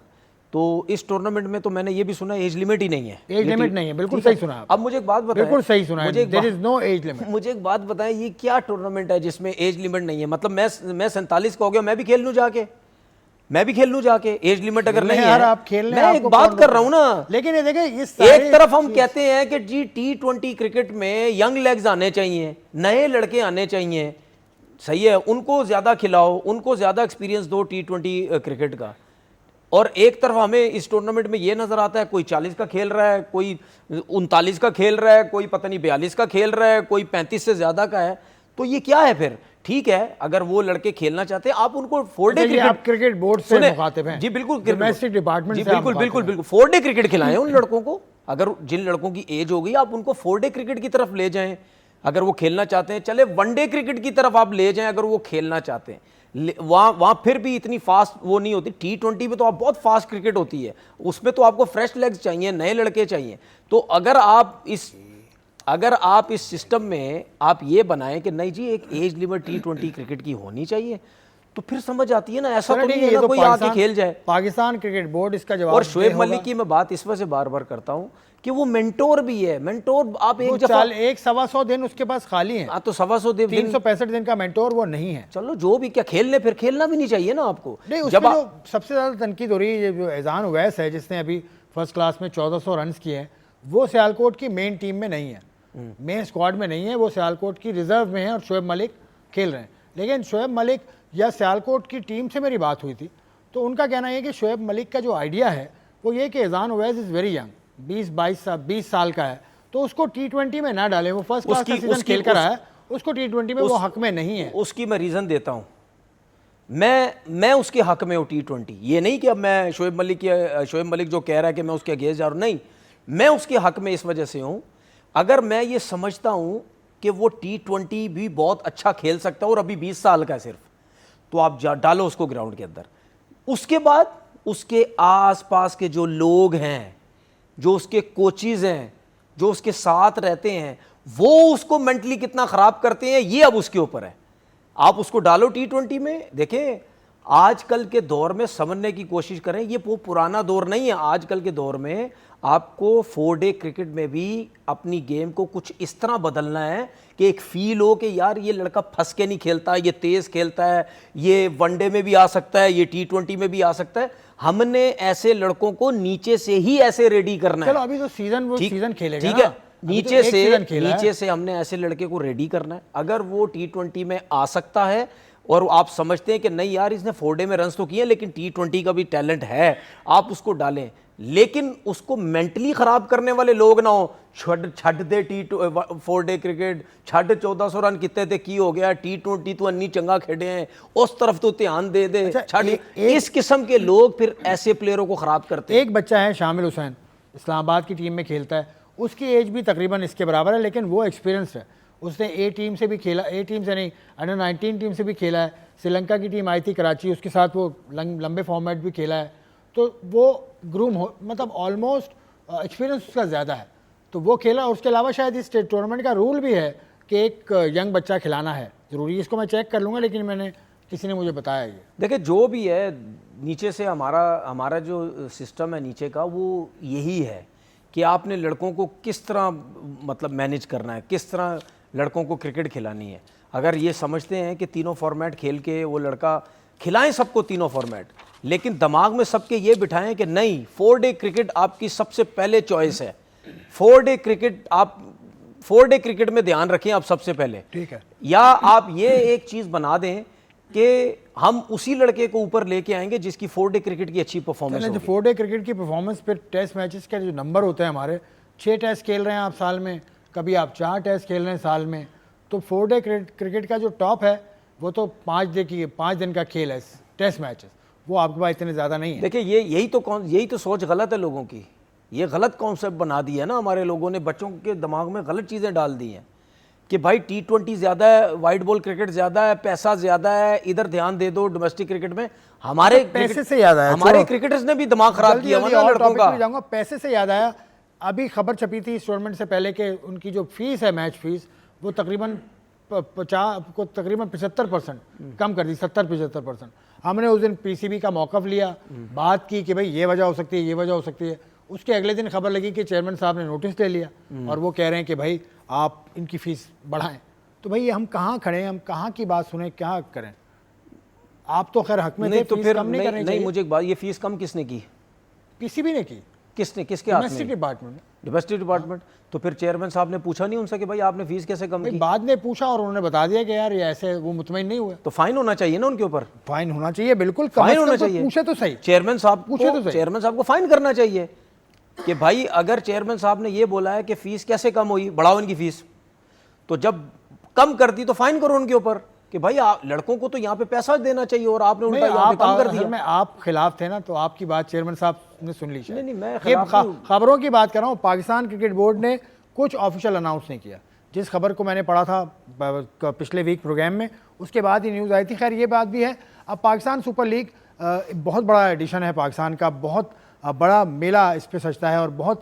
तो इस टूर्नामेंट में तो मैंने ये भी सुना एज लिमिट ही नहीं है। एज लिमिट नहीं है, बिल्कुल सही सुना। अब मुझे एक बात बताएं, बिल्कुल सही सुना है, there is no age limit. मुझे एक बात बताएं, ये क्या टूर्नामेंट है जिसमें एज लिमिट नहीं है? मतलब मैं 47 का हो गया, मैं भी खेल लूं जाके, एज लिमिट अगर नहीं है, आप खेलने, मैं एक बात कर रहा हूं ना। लेकिन ये देखें, एक तरफ हम कहते हैं कि जी T20 क्रिकेट में यंग लेग्स आने चाहिए, नए लड़के आने चाहिए, सही है, उनको ज्यादा खिलाओ, उनको ज्यादा एक्सपीरियंस दो T20 क्रिकेट का। और एक तरफ हमें इस टूर्नामेंट में ये नजर आता है कोई 40 का खेल रहा है, कोई 39 का खेल रहा है, कोई पता नहीं 42 का खेल रहा है, कोई 35 से ज्यादा का है। तो ये क्या है फिर? ठीक है, अगर वो लड़के खेलना चाहते हैं आप उनको 4 डे क्रिकेट, आप क्रिकेट बोर्ड से मुखातिब हैं? जी बिल्कुल, डोमेस्टिक डिपार्टमेंट जी से आप बिल्कुल मुखातिब बिल्कुल हैं। बिल्कुल 4 डे क्रिकेट खिलाएं उन लड़कों को। अगर जिन लड़कों की एज हो गई आप उनको 4 डे क्रिकेट की तरफ ले जाएं, अगर वो खेलना चाहते हैं। चले 1 डे क्रिकेट की तरफ आप ले जाएं अगर वो खेलना चाहते हैं। वहां फिर भी इतनी फास्ट वो नहीं होती। T20 में तो आप बहुत फास्ट क्रिकेट होती है, उसमें तो आपको फ्रेश लेग्स चाहिए, नए लड़के चाहिए। तो अगर आप इस सिस्टम में आप ये बनाएं कि नहीं जी एक एज लिमिट T20 क्रिकेट की होनी चाहिए, तो फिर समझ आती है ना। ऐसा तो नहीं है ना कोई आके खेल जाए। पाकिस्तान क्रिकेट बोर्ड इसका जवाब और शोएब मलिक की मैं बात इस वजह से बार बार करता हूं कि वो मेंटोर भी है। मेंटोर आप एक दफा 100-125 दिन उसके पास खाली हैं। तो 125 दिन 365 दिन का मेंटोर वो नहीं है। चलो जो भी, क्या खेलने फिर खेलना भी नहीं चाहिए ना आपको। नहीं, उसमें जो सबसे ज्यादा तनकीद हो रही है, जो एजान उवैस है जिसने अभी फर्स्ट क्लास में 1400 रन किए हैं, वो सियालकोट की मेन टीम में नहीं है, मेन स्क्वाड में नहीं है, वो सियालकोट की रिजर्व में है और शोएब मलिक खेल रहे हैं। लेकिन शोएब मलिक या सियालकोट की टीम से मेरी बात हुई थी तो उनका कहना है कि शोएब मलिक का जो आइडिया है वो ये कि एजान उवैस इज़ वेरी यंग, 20 साल का है, तो उसको T20 में ना डालें। वो फर्स्ट क्लास का सीजन खेल कर आया है, उसको T20 में वो हक में नहीं है। उसकी मैं रीज़न देता हूँ। मैं उसके हक में हूँ T20। ये नहीं कि अब मैं शोएब मलिक जो कह रहा है कि मैं उसके अगेंस्ट जा रहा हूँ, नहीं, मैं उसके हक में इस वजह से हूँ। अगर मैं ये समझता हूँ कि वो T20 भी बहुत अच्छा खेल सकता है और अभी 20 साल का है सिर्फ, तो आप डालो उसको ग्राउंड के अंदर। उसके बाद उसके आसपास के जो लोग हैं, जो उसके कोचिज हैं, जो उसके साथ रहते हैं, वो उसको मेंटली कितना खराब करते हैं, ये अब उसके ऊपर है। आप उसको डालो T20 में। देखें आजकल के दौर में समझने की कोशिश करें, ये वो पुराना दौर नहीं है। आजकल के दौर में आपको 4 डे क्रिकेट में भी अपनी गेम को कुछ इस तरह बदलना है कि एक फील हो कि यार ये लड़का फंस के नहीं खेलता, ये तेज खेलता है, ये वनडे में भी आ सकता है, ये T20 में भी आ सकता है। हमने ऐसे लड़कों को नीचे से ही ऐसे रेडी करना है। चलो अभी तो सीजन खेलेगा, ठीक है, नीचे तो से हमने ऐसे लड़के को रेडी करना है। अगर वो T20 में आ सकता है और आप समझते हैं कि नहीं यार इसने 4 डे में रन्स तो किए लेकिन T20 का भी टैलेंट है, आप उसको डालें। लेकिन उसको मेंटली खराब करने वाले लोग ना हो, छड़ दे 4 डे क्रिकेट, छड़ 1400 रन कितने थे की हो गया, T20 तो अन्नी चंगा खेडे हैं, उस तरफ तो ध्यान दे दे। अच्छा, इस किस्म के लोग फिर ऐसे प्लेयरों को खराब करते हैं। एक बच्चा है शामिल हुसैन, इस्लामाबाद की टीम में खेलता है, उसकी एज भी तकरीबन इसके बराबर है, लेकिन वो एक्सपीरियंस है। उसने ए टीम से भी खेला, ए टीम से नहीं, अंडर 19 टीम से भी खेला है। श्रीलंका की टीम आई थी कराची, उसके साथ वो लंबे फॉर्मेट भी खेला है। तो वो ग्रूम हो, मतलब ऑलमोस्ट एक्सपीरियंस उसका ज़्यादा है, तो वो खेला। उसके अलावा शायद इस टूर्नामेंट का रूल भी है कि एक यंग बच्चा खिलाना है ज़रूरी। इसको मैं चेक कर लूँगा, लेकिन किसी ने मुझे बताया ये। देखिए जो भी है, नीचे से हमारा जो सिस्टम है नीचे का, वो यही है कि आपने लड़कों को किस तरह मतलब मैनेज करना है, किस तरह लड़कों को क्रिकेट खिलानी है। अगर ये समझते हैं कि तीनों फॉर्मेट खेल के वो लड़का खिलाएं सबको तीनों फॉर्मेट, लेकिन दिमाग में सबके ये बिठाएं कि नहीं 4 डे क्रिकेट आपकी सबसे पहले चॉइस है। 4 डे क्रिकेट आप 4 डे क्रिकेट में ध्यान रखें आप सबसे पहले, ठीक है। या आप ये एक चीज़ बना दें कि हम उसी लड़के को ऊपर लेके आएंगे जिसकी 4 डे क्रिकेट की अच्छी परफॉर्मेंस होगी। 4 डे क्रिकेट की परफॉर्मेंस, फिर टेस्ट मैचेस के जो नंबर होते हैं हमारे, 6 टेस्ट खेल रहे हैं आप साल में, कभी आप 4 टेस्ट खेल रहे हैं साल में, तो 4 डे क्रिकेट का जो टॉप है वो तो 5 दिन का खेल है टेस्ट मैचेस, वो आपके पास इतने ज़्यादा नहीं है। देखिए यही तो सोच गलत है लोगों की। ये गलत कॉन्सेप्ट बना दिया है ना हमारे लोगों ने, बच्चों के दिमाग में गलत चीज़ें डाल दी हैं कि भाई T20 ज़्यादा है, वाइट बॉल क्रिकेट ज़्यादा है, पैसा ज़्यादा है, इधर ध्यान दे दो डोमेस्टिक क्रिकेट में। हमारे पैसे से याद आया, हमारे क्रिकेटर्स ने भी दिमाग खराब किया लड़कों का। जाऊंगा, पैसे से याद आया, अभी खबर छपी थी इस टूर्नामेंट से पहले कि उनकी जो फीस है, मैच फीस, वो तकरीबन 75% कम कर दी, 70-75%। हमने उस दिन PCB का मौक़िफ़ लिया, बात की कि भाई ये वजह हो सकती है, ये वजह हो सकती है। उसके अगले दिन खबर लगी कि चेयरमैन साहब ने नोटिस ले लिया और वो कह रहे हैं कि भाई आप इनकी फ़ीस बढ़ाएं। तो भाई हम कहाँ खड़े हैं, हम कहाँ की बात सुने, क्या करें? आप तो खैर हक में थे, तो फीस फिर कम नहीं करनी चाहिए। मुझे एक बात, ये फीस कम किसने की? PCB ने की। किसके हाथ में? Domestic department. तो फिर चेयरमैन साहब ने पूछा नहीं उनसे कि भाई आपने फीस कैसे कम की? बाद में पूछा और उन्होंने बता दिया कि यार ये ऐसे, वो मुतमईन नहीं हुए। तो फाइन होना चाहिए ना उनके ऊपर। फाइन होना चाहिए, बिल्कुल फाइन होना चाहिए। पूछे तो सही, चेयरमैन साहब पूछे तो सही। चेयरमैन साहब को फाइन करना चाहिए कि भाई अगर चेयरमैन साहब ने ये बोला है कि फीस कैसे कम हुई, बढ़ाओ इनकी फीस, तो जब कम कर दी तो फाइन करो उनके ऊपर। कि भाई लड़कों को तो यहाँ पे पैसा देना चाहिए और आपने उल्टा नहीं, यहाँ पे कम कर असल दिया। में आप खिलाफ थे ना, तो आपकी बात चेयरमैन साहब ने सुन ली शायद। नहीं, मैं ये खिलाफ नहीं हूँ। खबरों की बात कर रहा हूँ। पाकिस्तान क्रिकेट बोर्ड ने कुछ ऑफिशियल अनाउंस नहीं किया। जिस खबर को मैंने पढ़ा था पिछले वीक प्रोग्राम में, उसके बाद ही न्यूज़ आई थी। खैर ये बात भी है, अब पाकिस्तान सुपर लीग बहुत बड़ा एडिशन है पाकिस्तान का, बहुत बड़ा मेला इस पर सजता है और बहुत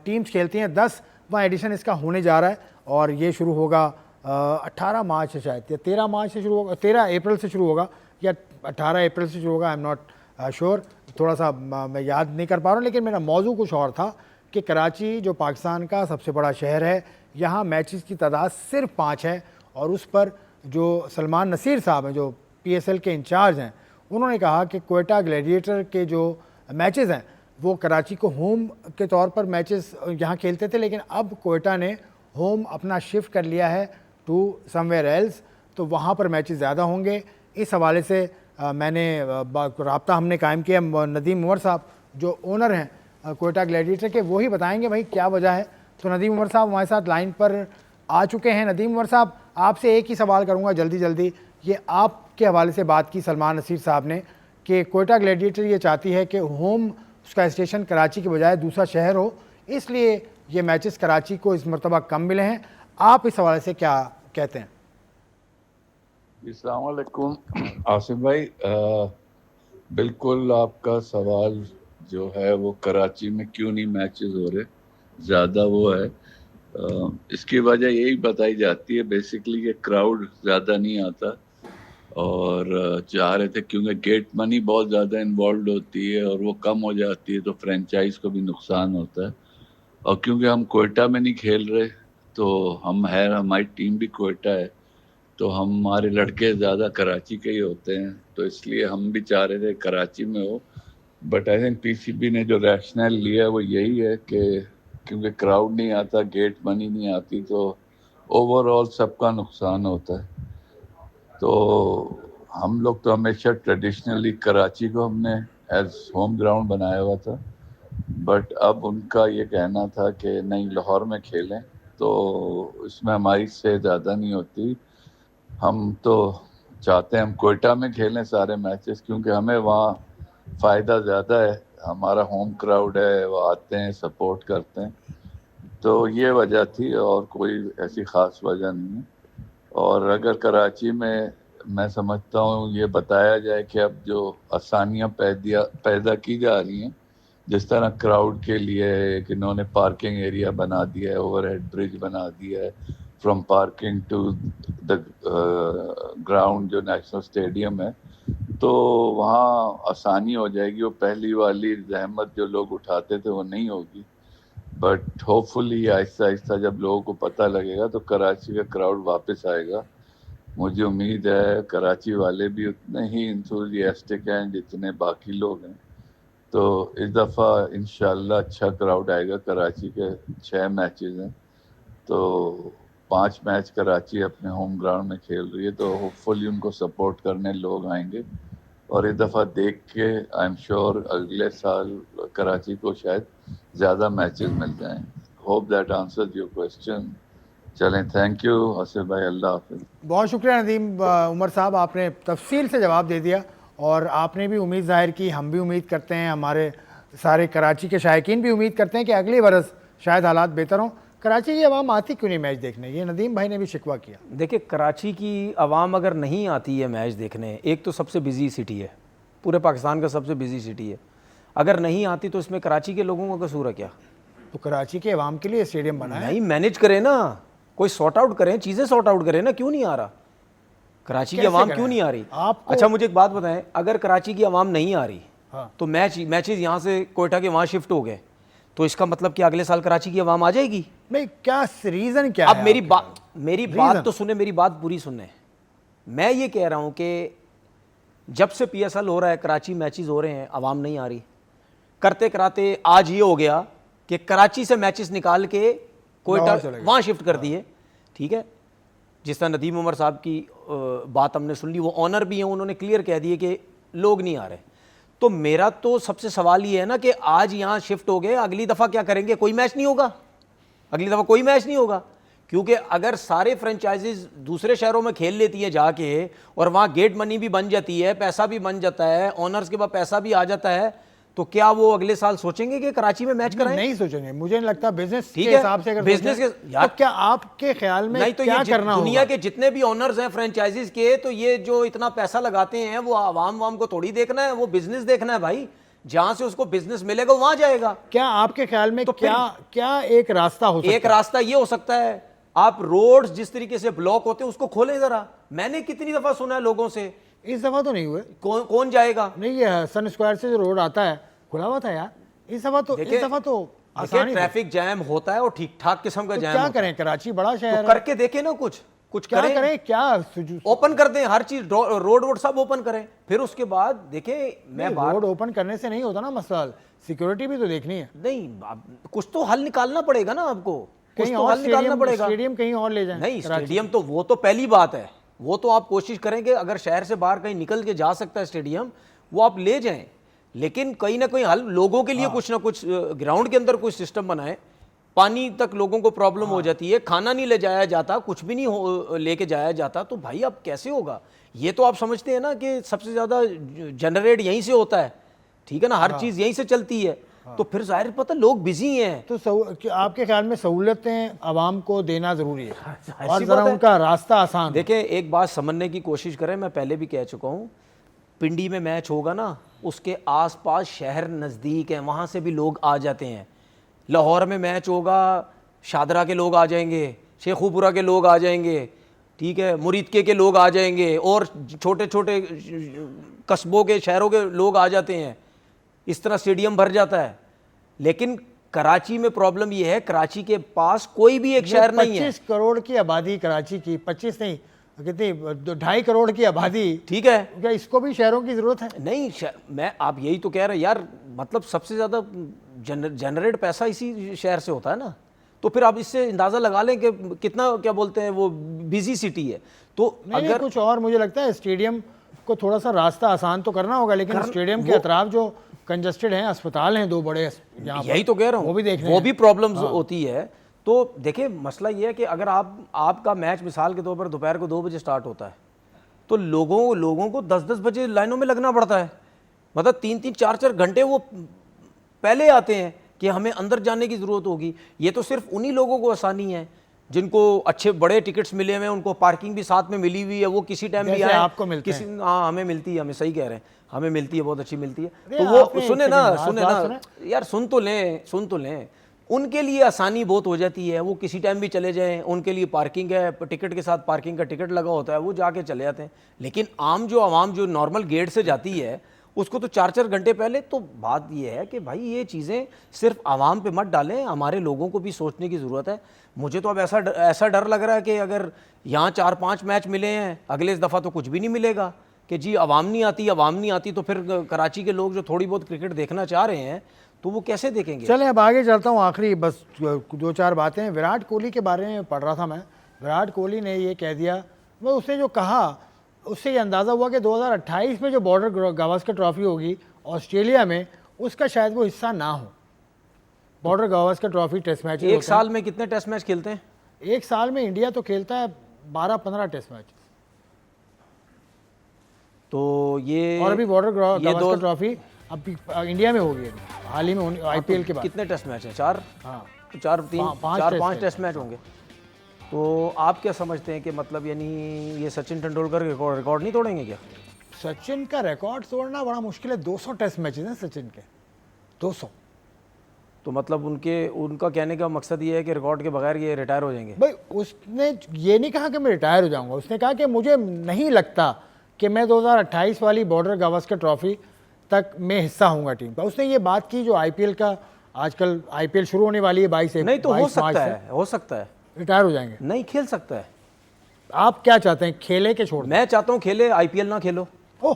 टीम्स खेलती हैं। 10वां एडिशन इसका होने जा रहा है और ये शुरू होगा 18 मार्च से शायद, या 13 मार्च से शुरू होगा, 13 अप्रैल से शुरू होगा या 18 अप्रैल से शुरू होगा, आई एम नॉट श्योर, थोड़ा सा मैं याद नहीं कर पा रहा हूँ। लेकिन मेरा मौजू कुछ और था कि कराची जो पाकिस्तान का सबसे बड़ा शहर है, यहाँ मैचेस की तादाद सिर्फ 5 है और उस पर जो सलमान नसीर साहब हैं, जो PSL के इंचार्ज हैं, उन्होंने कहा कि क्वेटा ग्लैडिएटर के जो मैचेस हैं वो कराची को होम के तौर पर मैचेस यहाँ खेलते थे, लेकिन अब क्वेटा ने होम अपना शिफ्ट कर लिया है टू समवेयर एल्स, तो वहाँ पर मैचेस ज़्यादा होंगे। इस हवाले से मैंने राब्ता हमने कायम किया। नदीम उमर साहब जो ओनर हैं क्वेटा ग्लैडिएटर के, वही बताएंगे भाई क्या वजह है। तो नदीम उमर साहब हमारे साथ लाइन पर आ चुके हैं। नदीम उमर साहब, आपसे एक ही सवाल करूंगा जल्दी, ये आपके हवाले से बात की सलमान नसीर साहब ने कि क्वेटा ग्लैडिएटर ये चाहती है कि होम उसका स्टेशन कराची के बजाय दूसरा शहर हो, इसलिए ये मैचेस कराची को इस मरतबा कम मिले हैं। आप इस हवाले से क्या कहते हैं? अस्सलाम वालेकुम आसिफ भाई, बिल्कुल आपका सवाल जो है वो कराची में क्यों नहीं मैचेस हो रहे ज़्यादा, वो है इसकी वजह यही बताई जाती है बेसिकली कि क्राउड ज़्यादा नहीं आता और चाह रहे थे क्योंकि गेट मनी बहुत ज़्यादा इन्वॉल्व होती है और वो कम हो जाती है तो फ्रेंचाइज को भी नुकसान होता है। और क्योंकि हम क्वेटा में नहीं खेल रहे तो हमारी टीम भी क्वेटा है, तो हमारे लड़के ज़्यादा कराची के ही होते हैं, तो इसलिए हम भी चाह रहे थे कराची में हो। बट आई थिंक PCB ने जो रैशनल लिया वो यही है कि क्योंकि क्राउड नहीं आता, गेट मनी नहीं आती, तो ओवरऑल सबका नुकसान होता है। तो हम लोग तो हमेशा ट्रेडिशनली कराची को हमने एज होम ग्राउंड बनाया हुआ था, बट अब उनका ये कहना था कि नहीं लाहौर में खेलें, तो इसमें हमारी से ज़्यादा नहीं होती। हम तो चाहते हैं हम क्वेटा में खेलें सारे मैचेस, क्योंकि हमें वहाँ फ़ायदा ज़्यादा है, हमारा होम क्राउड है, वो आते हैं सपोर्ट करते हैं, तो ये वजह थी और कोई ऐसी ख़ास वजह नहीं है। और अगर कराची में मैं समझता हूँ ये बताया जाए कि अब जो आसानियाँ पैदा की जा रही हैं, जिस तरह क्राउड के लिए कि इन्होंने पार्किंग एरिया बना दिया है, ओवरहेड ब्रिज बना दिया है from parking two the ground जो नेशनल स्टेडियम है, तो वहाँ आसानी हो जाएगी। वो पहली वाली जहमत जो लोग उठाते थे वो नहीं होगी। बट होपफुली आहिस्ता आहिस्ता जब लोगों को पता लगेगा तो कराची का क्राउड वापस आएगा। मुझे उम्मीद है कराची वाले भी उतने ही इंथुजियास्टिक हैं जितने बाकी लोग हैं, तो इस दफ़ा इंशाल्लाह अच्छा क्राउड आएगा। कराची के 6 मैचेस हैं, तो 5 मैच कराची अपने होम ग्राउंड में खेल रही है, तो होपफुली उनको सपोर्ट करने लोग आएंगे और इस दफ़ा देख के आई एम श्योर अगले साल कराची को शायद ज़्यादा मैचेस मिल जाएं। Hope that answers your question. चलें, थैंक यू आसिफ भाई, अल्लाह हाफिज़। बहुत शुक्रिया नदीम उमर साहब, आपने तफसील से जवाब दे दिया और आपने भी उम्मीद ज़ाहिर की, हम भी उम्मीद करते हैं, हमारे सारे कराची के शायकीन भी उम्मीद करते हैं कि अगले बरस शायद हालात बेहतर हों। कराची की आवाम आती क्यों नहीं मैच देखने? ये नदीम भाई ने भी शिकवा किया। देखिए, कराची की आवाम अगर नहीं आती है मैच देखने, एक तो सबसे बिजी सिटी है, पूरे पाकिस्तान का सबसे बिजी सिटी है, अगर नहीं आती तो इसमें कराची के लोगों का कसूर है क्या? तो कराची के आवाम के लिए स्टेडियम बना है, नहीं, मैनेज करें ना, कोई सॉर्ट आउट करें, चीज़ें सॉर्ट आउट करें ना। क्यों नहीं आ रहा कराची की आवाम? क्यों नहीं आ रही? अच्छा मुझे एक बात बताएं, अगर कराची की आवाम नहीं आ रही तो मैचेस यहाँ से कोयटा के वहाँ शिफ्ट हो गए, तो इसका मतलब कि अगले साल कराची की आवाम आ जाएगी? नहीं, क्या रीज़न क्या अब है? मेरी बात तो सुने, मेरी बात पूरी सुने। मैं ये कह रहा हूँ कि जब से PSL हो रहा है, कराची मैचेस हो रहे हैं, आवाम नहीं आ रही। करते कराते आज ये हो गया कि कराची से मैचेस निकाल के कोयटा वहाँ शिफ्ट कर दिए। ठीक है, जिस तरह नदीम उमर साहब की बात हमने सुन ली, वो ऑनर भी हैं, उन्होंने क्लियर कह दिए कि लोग नहीं आ रहे। तो मेरा तो सबसे सवाल ये है ना कि आज यहाँ शिफ्ट हो गए, अगली दफ़ा क्या करेंगे? कोई मैच नहीं होगा, अगली दफ़ा कोई मैच नहीं होगा, क्योंकि अगर सारे फ्रेंचाइजीज दूसरे शहरों में खेल लेती है जाके और वहाँ गेट मनी भी बन जाती है, पैसा भी बन जाता है, ऑनर्स के पास पैसा भी आ जाता है, तो क्या वो अगले साल सोचेंगे कि कराची में मैच कराएं? नहीं सोचेंगे, मुझे नहीं लगता बिजनेस के ठीक है, हिसाब से अगर बिजनेस सोचें, के यार तो क्या आपके ख्याल में नहीं तो क्या ये करना दुनिया होगा? के जितने भी ऑनर्स हैं फ्रेंचाइजीज के, तो ये जो इतना पैसा लगाते हैं वो आवाम वाम को थोड़ी देखना है, वो बिजनेस देखना है भाई। जहां से उसको बिजनेस मिलेगा वहां जाएगा। क्या आपके ख्याल में तो क्या क्या एक रास्ता हो सकता एक रास्ता ये हो सकता है, आप रोड्स जिस तरीके से ब्लॉक होते हैं उसको खोलें जरा। मैंने कितनी दफा सुना है लोगों से, है? इस दफा तो नहीं हुए। कौन जाएगा? नहीं, ये सन स्क्वायर से जो रोड आता है खुला हुआ था यार, इस दफा तो आसानी थी। ट्रैफिक जैम होता है और ठीक ठाक किस्म का तो जैम क्या होता है। करें, कराची बड़ा शहर तो है, करके देखें ना, कुछ क्या करें, करें, क्या ओपन कर दें हर चीज, रोड वोड सब ओपन करें, फिर उसके बाद देखें। मैं बात रोड ओपन करने से नहीं होता ना मसला, सिक्योरिटी भी तो देखनी है। नहीं, कुछ तो हल निकालना पड़ेगा ना आपको, कुछ कहीं तो और हल निकालना पड़ेगा। स्टेडियम कहीं और ले जाएं। नहीं, कराची। स्टेडियम तो वो तो पहली बात है, वो तो आप कोशिश करेंगे अगर शहर से बाहर कहीं निकल के जा सकता है स्टेडियम, वो आप ले जाएं, लेकिन कहीं ना कहीं हल लोगों के लिए कुछ ना कुछ ग्राउंड के अंदर कुछ सिस्टम बनाए। पानी तक लोगों को प्रॉब्लम हो जाती है, खाना नहीं ले जाया जाता, कुछ भी नहीं लेके जाया जाता, तो भाई अब कैसे होगा? ये तो आप समझते हैं ना कि सबसे ज्यादा जनरेट यहीं से होता है, ठीक है ना, हर चीज यहीं से चलती है, तो फिर जाहिर पता लोग बिजी हैं। तो आपके ख्याल में सहूलतें आवाम को देना जरूरी है जाहिर और सी जरा बात है। उनका रास्ता आसान हो। देखें, एक बात समझने की कोशिश करें, मैं पहले भी कह चुका हूँ, पिंडी में मैच होगा ना, उसके आसपास शहर नज़दीक हैं, वहाँ से भी लोग आ जाते हैं। लाहौर में मैच होगा, शादरा के लोग आ जाएंगे, शेखुपुरा के लोग आ जाएंगे, ठीक है, मुरीदके के लोग आ जाएंगे, और छोटे छोटे कस्बों के शहरों के लोग आ जाते हैं, इस तरह स्टेडियम भर जाता है। लेकिन कराची में प्रॉब्लम यह है, कराची के पास कोई भी एक शहर नहीं है। 25 करोड़ की आबादी कराची की, 25 नहीं कितनी, 2.5 करोड़ की आबादी, ठीक है, क्या इसको भी शहरों की जरूरत है? नहीं मैं आप यही तो कह रहे हैं यार, मतलब सबसे ज़्यादा जनरेट पैसा इसी शहर से होता है ना, तो फिर आप इससे अंदाज़ा लगा लें कि कितना, क्या बोलते हैं, वो बिजी सिटी है। तो नहीं, कुछ और मुझे लगता है स्टेडियम को थोड़ा सा रास्ता आसान तो करना होगा, लेकिन स्टेडियम के अतराफ जो कंजस्टेड हैं, अस्पताल हैं 2 बड़े यहाँ पर, यही तो कह रहा हूँ, वो भी देखने वो हैं। भी प्रॉब्लम्स होती है। तो देखिए, मसला ये है कि अगर आपका मैच मिसाल के तौर पर दोपहर को 2 बजे स्टार्ट होता है, तो लोगों को 10-10 बजे लाइनों में लगना पड़ता है, मतलब 3-3 4-4 घंटे वो पहले आते हैं कि हमें अंदर जाने की ज़रूरत होगी। ये तो सिर्फ उन्हीं लोगों को आसानी है जिनको अच्छे बड़े टिकट्स मिले हुए हैं, उनको पार्किंग भी साथ में मिली हुई है, वो किसी टाइम भी आए, आपको मिलते किसी, हाँ हमें मिलती है, हमें सही कह रहे हैं, हमें मिलती है, बहुत अच्छी मिलती है। अरे तो वो आपने सुने एक ना सेकंड, यार, सुन तो लें, उनके लिए आसानी बहुत हो जाती है, वो किसी टाइम भी चले जाएं, उनके लिए पार्किंग है, टिकट के साथ पार्किंग का टिकट लगा होता है, वो जाके चले जाते हैं। लेकिन आवाम जो नॉर्मल गेट से जाती है, उसको तो 4-4 घंटे पहले। तो बात ये है कि भाई ये चीज़ें सिर्फ आवाम पे मत डालें, हमारे लोगों को भी सोचने की ज़रूरत है। मुझे तो अब ऐसा डर लग रहा है कि अगर यहाँ 4-5 मैच मिले हैं, अगले दफ़ा तो कुछ भी नहीं मिलेगा, कि जी आवाम नहीं आती, तो फिर कराची के लोग जो थोड़ी बहुत क्रिकेट देखना चाह रहे हैं, तो वो कैसे देखेंगे? चलें अब आगे चलता हूँ, आखिरी बस 2-4 बातें। विराट कोहली के बारे में पढ़ रहा था मैं। विराट कोहली ने ये कह दिया, वो उसने जो कहा उससे ये अंदाज़ा हुआ कि 2028 में जो बॉर्डर गावस्कर ट्रॉफी होगी ऑस्ट्रेलिया में, उसका शायद वो हिस्सा ना हो। Border Gavaskar trophy test match एक साल में कितने टेस्ट मैच खेलते हैं? एक साल में इंडिया तो खेलता है 12-15 टेस्ट मैच, तो ये और अभी बॉर्डर गावस्कर ट्रॉफी अभी इंडिया में होगी हाल ही में आईपीएल के बाद। कितने टेस्ट मैच हैं? 4? हाँ, तो 4-5 टेस्ट टेस्ट मैच होंगे। तो आप क्या समझते हैं कि मतलब यानी ये सचिन तेंदुलकर रिकॉर्ड नहीं तोड़ेंगे क्या? सचिन का रिकॉर्ड तोड़ना बड़ा मुश्किल है। 200 टेस्ट मैचेस हैं सचिन के, 200। तो मतलब उनका कहने का मकसद ये है कि रिकॉर्ड के बगैर ये रिटायर हो जाएंगे? भाई उसने ये नहीं कहा कि मैं रिटायर हो जाऊंगा, उसने कहा कि मुझे नहीं लगता कि मैं 2028 वाली बॉर्डर गावस्कर ट्रॉफी तक मैं हिस्सा होऊंगा टीम का। उसने ये बात की जो आईपीएल का, आजकल आईपीएल शुरू होने वाली है 22 नहीं तो हो सकता है रिटायर हो जाएंगे। नहीं खेल सकता है। आप क्या चाहते हैं, खेले के छोड़? मैं चाहता हूँ खेले, आईपीएल ना खेलो। ओह,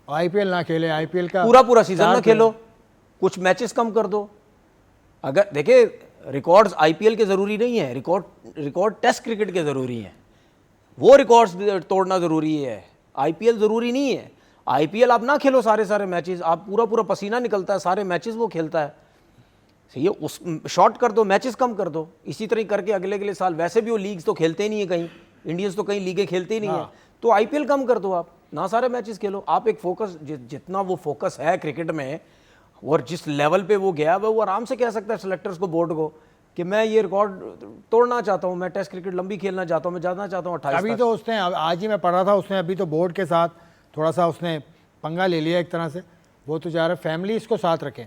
आईपीएल ना खेले, आईपीएल का पूरा सीजन ना खेलो, कुछ मैचेस कम कर दो। अगर देखिए, रिकॉर्ड्स आईपीएल के जरूरी नहीं है, रिकॉर्ड टेस्ट क्रिकेट के जरूरी हैं, वो रिकॉर्ड्स तोड़ना जरूरी है, आईपीएल जरूरी नहीं है। आईपीएल आप ना खेलो सारे मैचेस, आप पूरा पसीना निकलता है, सारे मैचेस वो खेलता है, सही है, उस शॉर्ट कर दो, मैचेस कम कर दो, इसी तरह करके अगले अगले साल। वैसे भी वो लीग्स तो खेलते ही नहीं है कहीं, इंडियंस तो कहीं लीगें खेलते ही नहीं है, तो आईपीएल कम कर दो, आप ना सारे मैचेस खेलो। आप एक फोकस, जितना वो फोकस है क्रिकेट में और जिस लेवल पे वो गया, वो आराम से कह सकता है सेलेक्टर्स को, बोर्ड को, कि मैं ये रिकॉर्ड तोड़ना चाहता हूँ, मैं टेस्ट क्रिकेट लंबी खेलना चाहता हूँ, मैं जाना चाहता हूँ 28 अभी तक। तो उसने, आज ही मैं पढ़ रहा था, उसने अभी तो बोर्ड के साथ थोड़ा सा उसने पंगा ले लिया एक तरह से। वो तो जा रहा है फैमिली इसको साथ रखें,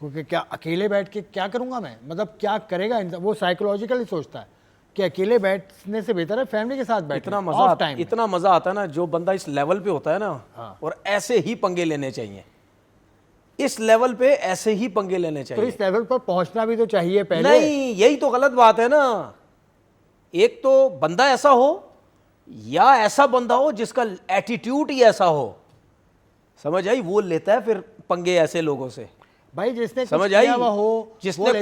क्योंकि क्या अकेले बैठ के क्या करूँगा मैं, मतलब क्या करेगा वो साइकोलॉजिकली सोचता है कि अकेले बैठने से बेहतर है फैमिली के साथ बैठना। इतना मजा आता है ना जो बंदा इस लेवल पे होता है ना, और ऐसे ही पंगे लेने चाहिए, इस लेवल पे ऐसे ही पंगे लेने चाहिए। तो इस लेवल पर पहुंचना भी तो चाहिए पहले। नहीं, यही तो गलत बात है ना। एक तो बंदा ऐसा हो या ऐसा बंदा हो जिसका एटीट्यूड ही ऐसा हो, समझ आई, वो लेता है फिर पंगे ऐसे लोगों से। भाई जिसने समझ कुछ आई, किया हुआ हो, जिसने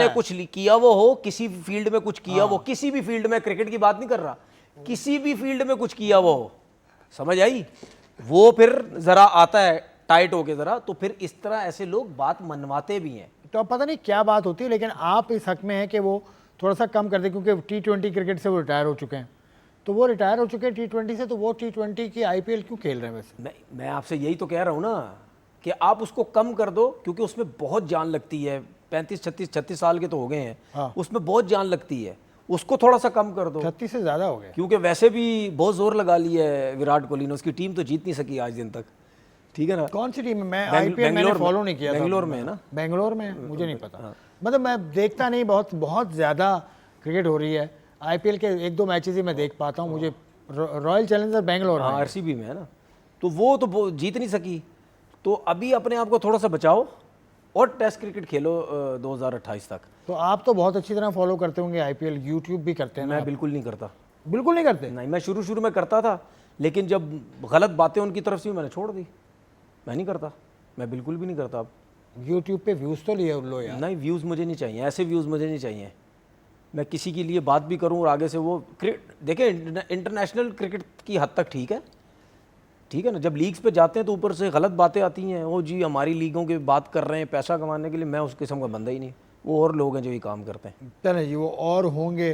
कुछ किया वो हो, किसी फील्ड में कुछ किया वो, किसी भी फील्ड में, क्रिकेट की बात नहीं कर रहा, किसी भी फील्ड में कुछ किया वो हो, समझ आई, वो फिर जरा आता है टाइट होके जरा, तो फिर इस तरह ऐसे लोग बात मनवाते भी हैं। तो अब पता नहीं क्या बात होती है, लेकिन आप इस हक में हैं कि वो थोड़ा सा कम कर दे, क्योंकि T20 क्रिकेट से वो रिटायर हो चुके हैं। तो वो रिटायर हो चुके हैं T20 से, तो वो T20 की IPL क्यों खेल रहे हैं वैसे? मैं आपसे यही तो कह रहा हूँ ना कि आप उसको कम कर दो, क्योंकि उसमें बहुत जान लगती है। 35-36 साल के तो हो गए हैं, हाँ। उसमें बहुत जान लगती है, उसको थोड़ा सा कम कर दो। 36 से ज़्यादा हो गए, क्योंकि वैसे भी बहुत जोर लगा लिया है विराट कोहली ने, उसकी टीम तो जीत नहीं सकी आज दिन तक, ठीक है ना। कौन सी टीम है? मैं IPL मैंने फॉलो नहीं किया। बेंगलोर में है ना? बेंगलोर में मुझे नहीं पता, मतलब मैं देखता नहीं, बहुत ज़्यादा क्रिकेट हो रही है। IPL के 1-2 मैचेस ही मैं देख पाता हूँ। मुझे रॉयल चैलेंजर बेंगलोर, हाँ, RCB में है ना, तो वो जीत नहीं सकी। तो अभी अपने आप को थोड़ा सा बचाओ और टेस्ट क्रिकेट खेलो 2028 तक। तो आप तो बहुत अच्छी तरह फॉलो करते होंगे IPL, यूट्यूब भी करते हैं ना? मैं बिल्कुल नहीं करता। बिल्कुल नहीं करते? नहीं, मैं शुरू में करता था, लेकिन जब गलत बातें उनकी तरफ से मैंने छोड़ दी, मैं नहीं करता, मैं बिल्कुल भी नहीं करता। अब यूट्यूब पे व्यूज़ तो लिए लो यार। नहीं, व्यूज़ मुझे नहीं चाहिए, ऐसे व्यूज़ मुझे नहीं चाहिए। मैं किसी के लिए बात भी करूं और आगे से वो देखें, इंटरनेशनल क्रिकेट की हद तक ठीक है ना। जब लीग्स पे जाते हैं तो ऊपर से गलत बातें आती हैं, वो जी हमारी लीगों की बात कर रहे हैं पैसा कमाने के लिए। मैं उस किस्म का बंदा ही नहीं, वो और लोग हैं जो ये काम करते हैं। चलो जी, वो और होंगे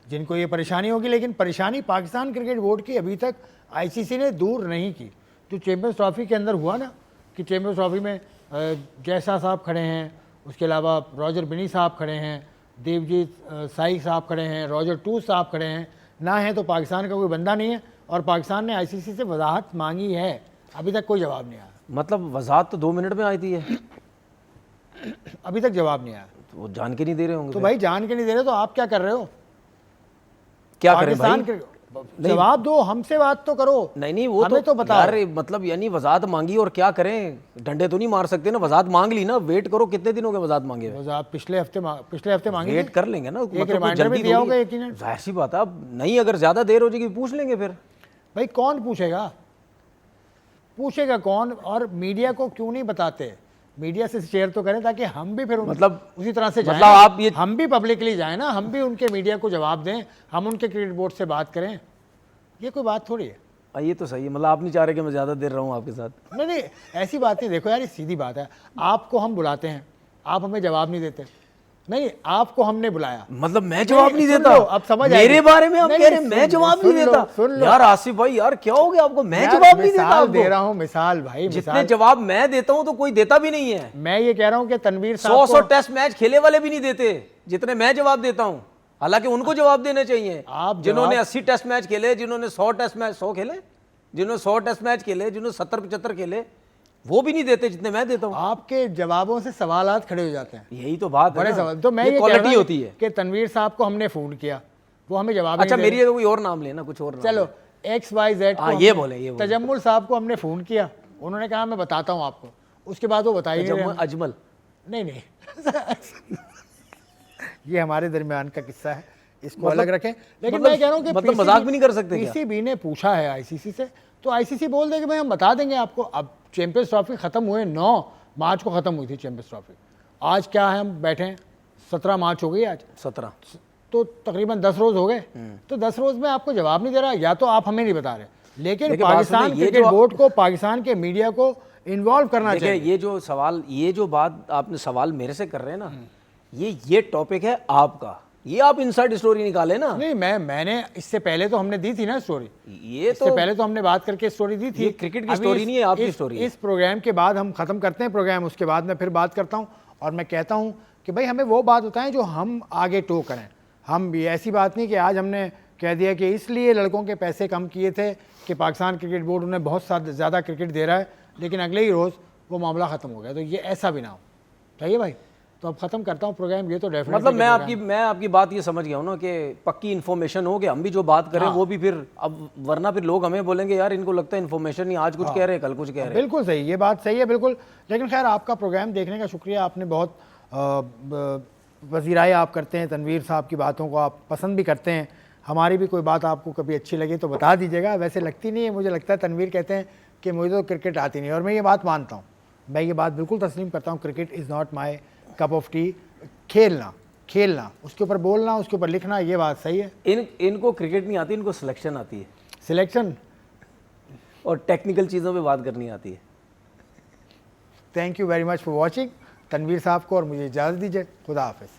जिनको ये परेशानी होगी, लेकिन परेशानी पाकिस्तान क्रिकेट बोर्ड की अभी तक ICC ने दूर नहीं की। जो चैम्पियंस ट्रॉफी के अंदर हुआ ना, कि चैम्पियंस ट्रॉफी में जयशाह साहब खड़े हैं, उसके अलावा रॉजर बिनी साहब खड़े हैं, देवजीत साई साहब खड़े हैं, रॉजर टूस साहब खड़े हैं, ना है तो पाकिस्तान का कोई बंदा नहीं है। और पाकिस्तान ने ICC से वजाहत मांगी है, अभी तक कोई जवाब नहीं आया। मतलब वजाहत तो 2 मिनट में आई थी है, अभी तक जवाब नहीं आया। तो वो जान के नहीं दे रहे होंगे। तो भाई जान के नहीं दे रहे तो आप क्या कर रहे हो? क्या करें भाई? पाकिस्तान के जवाब दो, हमसे बात तो करो। नहीं, वो हमें तो बताओ यार, मतलब यानी वजाहत मांगी और क्या करें, डंडे तो नहीं मार सकते ना। वजाहत मांग ली ना, वेट करो, कितने दिन हो गए वजाहत मांगे हुए? वजाहत पिछले हफ्ते मांगी वेट थी। कर लेंगे ना, एक रिमाइंडर भी दिया होगा यकीनन। जाहिर सी बात है, अब नहीं, अगर ज्यादा देर हो जाएगी पूछ लेंगे फिर। भाई कौन पूछेगा कौन? और मीडिया को क्यों नहीं बताते? मीडिया से शेयर तो करें ताकि हम भी फिर मतलब उसी तरह से जाएं। मतलब आप ये, हम भी पब्लिकली जाएं ना, हम भी उनके मीडिया को जवाब दें, हम उनके क्रिकेट बोर्ड से बात करें। ये कोई बात थोड़ी है। ये तो सही है, मतलब आप नहीं चाह रहे कि मैं ज़्यादा देर रहूं आपके साथ? नहीं, ऐसी बात नहीं। देखो यार, ये सीधी बात है। आपको हम बुलाते हैं, आप हमें जवाब नहीं देते। नहीं, आपको हमने बुलाया, मतलब मैं जवाब नहीं देता? अब समझ मेरे बारे में आप कह रहे हैं मैं जवाब नहीं देता? सुन लो यार आसिफ भाई, यार क्या हो गया आपको? मैं जवाब नहीं देता आपको? दे रहा हूँ मिसाल भाई। जितने जवाब मैं देता हूँ तो कोई देता भी नहीं है। मैं ये कह रहा हूँ कि तनवीर साहब 100 टेस्ट मैच खेले वाले भी नहीं देते जितने मैं जवाब देता हूँ। हालांकि उनको जवाब देने चाहिए, आप जिन्होंने 80 टेस्ट मैच खेले, जिन्होंने 100 टेस्ट मैच 100 खेले, जिन्होंने 100 टेस्ट मैच खेले, जिन्होंने 70-75 खेले, वो भी नहीं देते जितने मैं देता हूँ। आपके जवाबों से सवालात खड़े हो जाते हैं। यही तो बात है बड़े ना। सवाल। तो मैं ये क्वालिटी होती है कि तनवीर साहब को हमने फोन किया, वो हमें जवाब अच्छा, नहीं दे मेरी कोई और नाम लेना, कुछ और नाम चलो XYZ को ये बोले तजम्मुल साहब को हमने फोन किया, उन्होंने कहा मैं बताता हूँ आपको। उसके बाद वो बताइए अजमल नहीं ये हमारे दरमियान का किस्सा है, इसको अलग रखें। लेकिन मैं कह रहा हूँ कि मतलब मजाक भी नहीं कर सकते क्या? PCB ने पूछा है ICC से, तो ICC बोल दे कि भाई हम बता देंगे आपको। अब चैंपियंस ट्रॉफी खत्म हुए, 9 मार्च को खत्म हुई थी चैंपियंस ट्रॉफी। आज क्या है, हम बैठे हैं 17 मार्च हो गई आज, 17, तो तकरीबन 10 रोज हो गए। तो 10 रोज में आपको जवाब नहीं दे रहा, या तो आप हमें नहीं बता रहे। लेकिन पाकिस्तान क्रिकेट बोर्ड को, पाकिस्तान के मीडिया को इन्वॉल्व करना देखिए चाहिए। ये जो बात आपने सवाल मेरे से कर रहे हैं ना, ये टॉपिक है आपका, ये आप इनसाइड स्टोरी निकाले ना। नहीं, मैंने इससे पहले तो हमने दी थी ना स्टोरी, ये इससे तो पहले तो हमने बात करके स्टोरी दी थी। ये क्रिकेट की अभी स्टोरी नहीं है, आपकी स्टोरी है। इस प्रोग्राम के बाद हम खत्म करते हैं प्रोग्राम, उसके बाद मैं फिर बात करता हूं और मैं कहता हूं कि भाई हमें वो बात बताएं जो हम आगे टो करें। हम ये ऐसी बात नहीं कि आज हमने कह दिया कि इसलिए लड़कों के पैसे कम किए थे कि पाकिस्तान क्रिकेट बोर्ड उन्हें बहुत ज़्यादा क्रिकेट दे रहा है, लेकिन अगले ही रोज़ वो मामला ख़त्म हो गया। तो ये ऐसा भी ना हो, चाहिए भाई। तो अब ख़त्म करता हूँ प्रोग्राम, ये तो डेफिनेटली मतलब मैं आपकी बात ये समझ गया हूँ ना कि पक्की इन्फॉर्मेशन हो कि हम भी जो बात करें वो भी फिर अब, वरना फिर लोग हमें बोलेंगे यार इनको लगता है इन्फॉर्मेशन नहीं, आज कुछ कह रहे हैं कल कुछ कह रहे हैं। बिल्कुल सही, ये बात सही है बिल्कुल। लेकिन खैर, आपका प्रोग्राम देखने का शुक्रिया, आपने बहुत वज़ीराए आप करते हैं, तनवीर साहब की बातों को आप पसंद भी करते हैं। हमारी भी कोई बात आपको कभी अच्छी लगे तो बता दीजिएगा। वैसे लगती नहीं है, मुझे लगता है तनवीर कहते हैं कि मुझे तो क्रिकेट आती नहीं, और मैं ये बात मानता हूँ, मैं ये बात बिल्कुल तस्लीम करता हूँ। Cricket is not my cup of T. खेलना, उसके ऊपर बोलना, उसके ऊपर लिखना, ये बात सही है। इनको क्रिकेट नहीं आती, इनको सिलेक्शन आती है, सिलेक्शन और टेक्निकल चीज़ों पे बात करनी आती है। Thank you very much for watching. Tanveer साहब को और मुझे इजाज़त दीजिए। खुदा हाफिज़।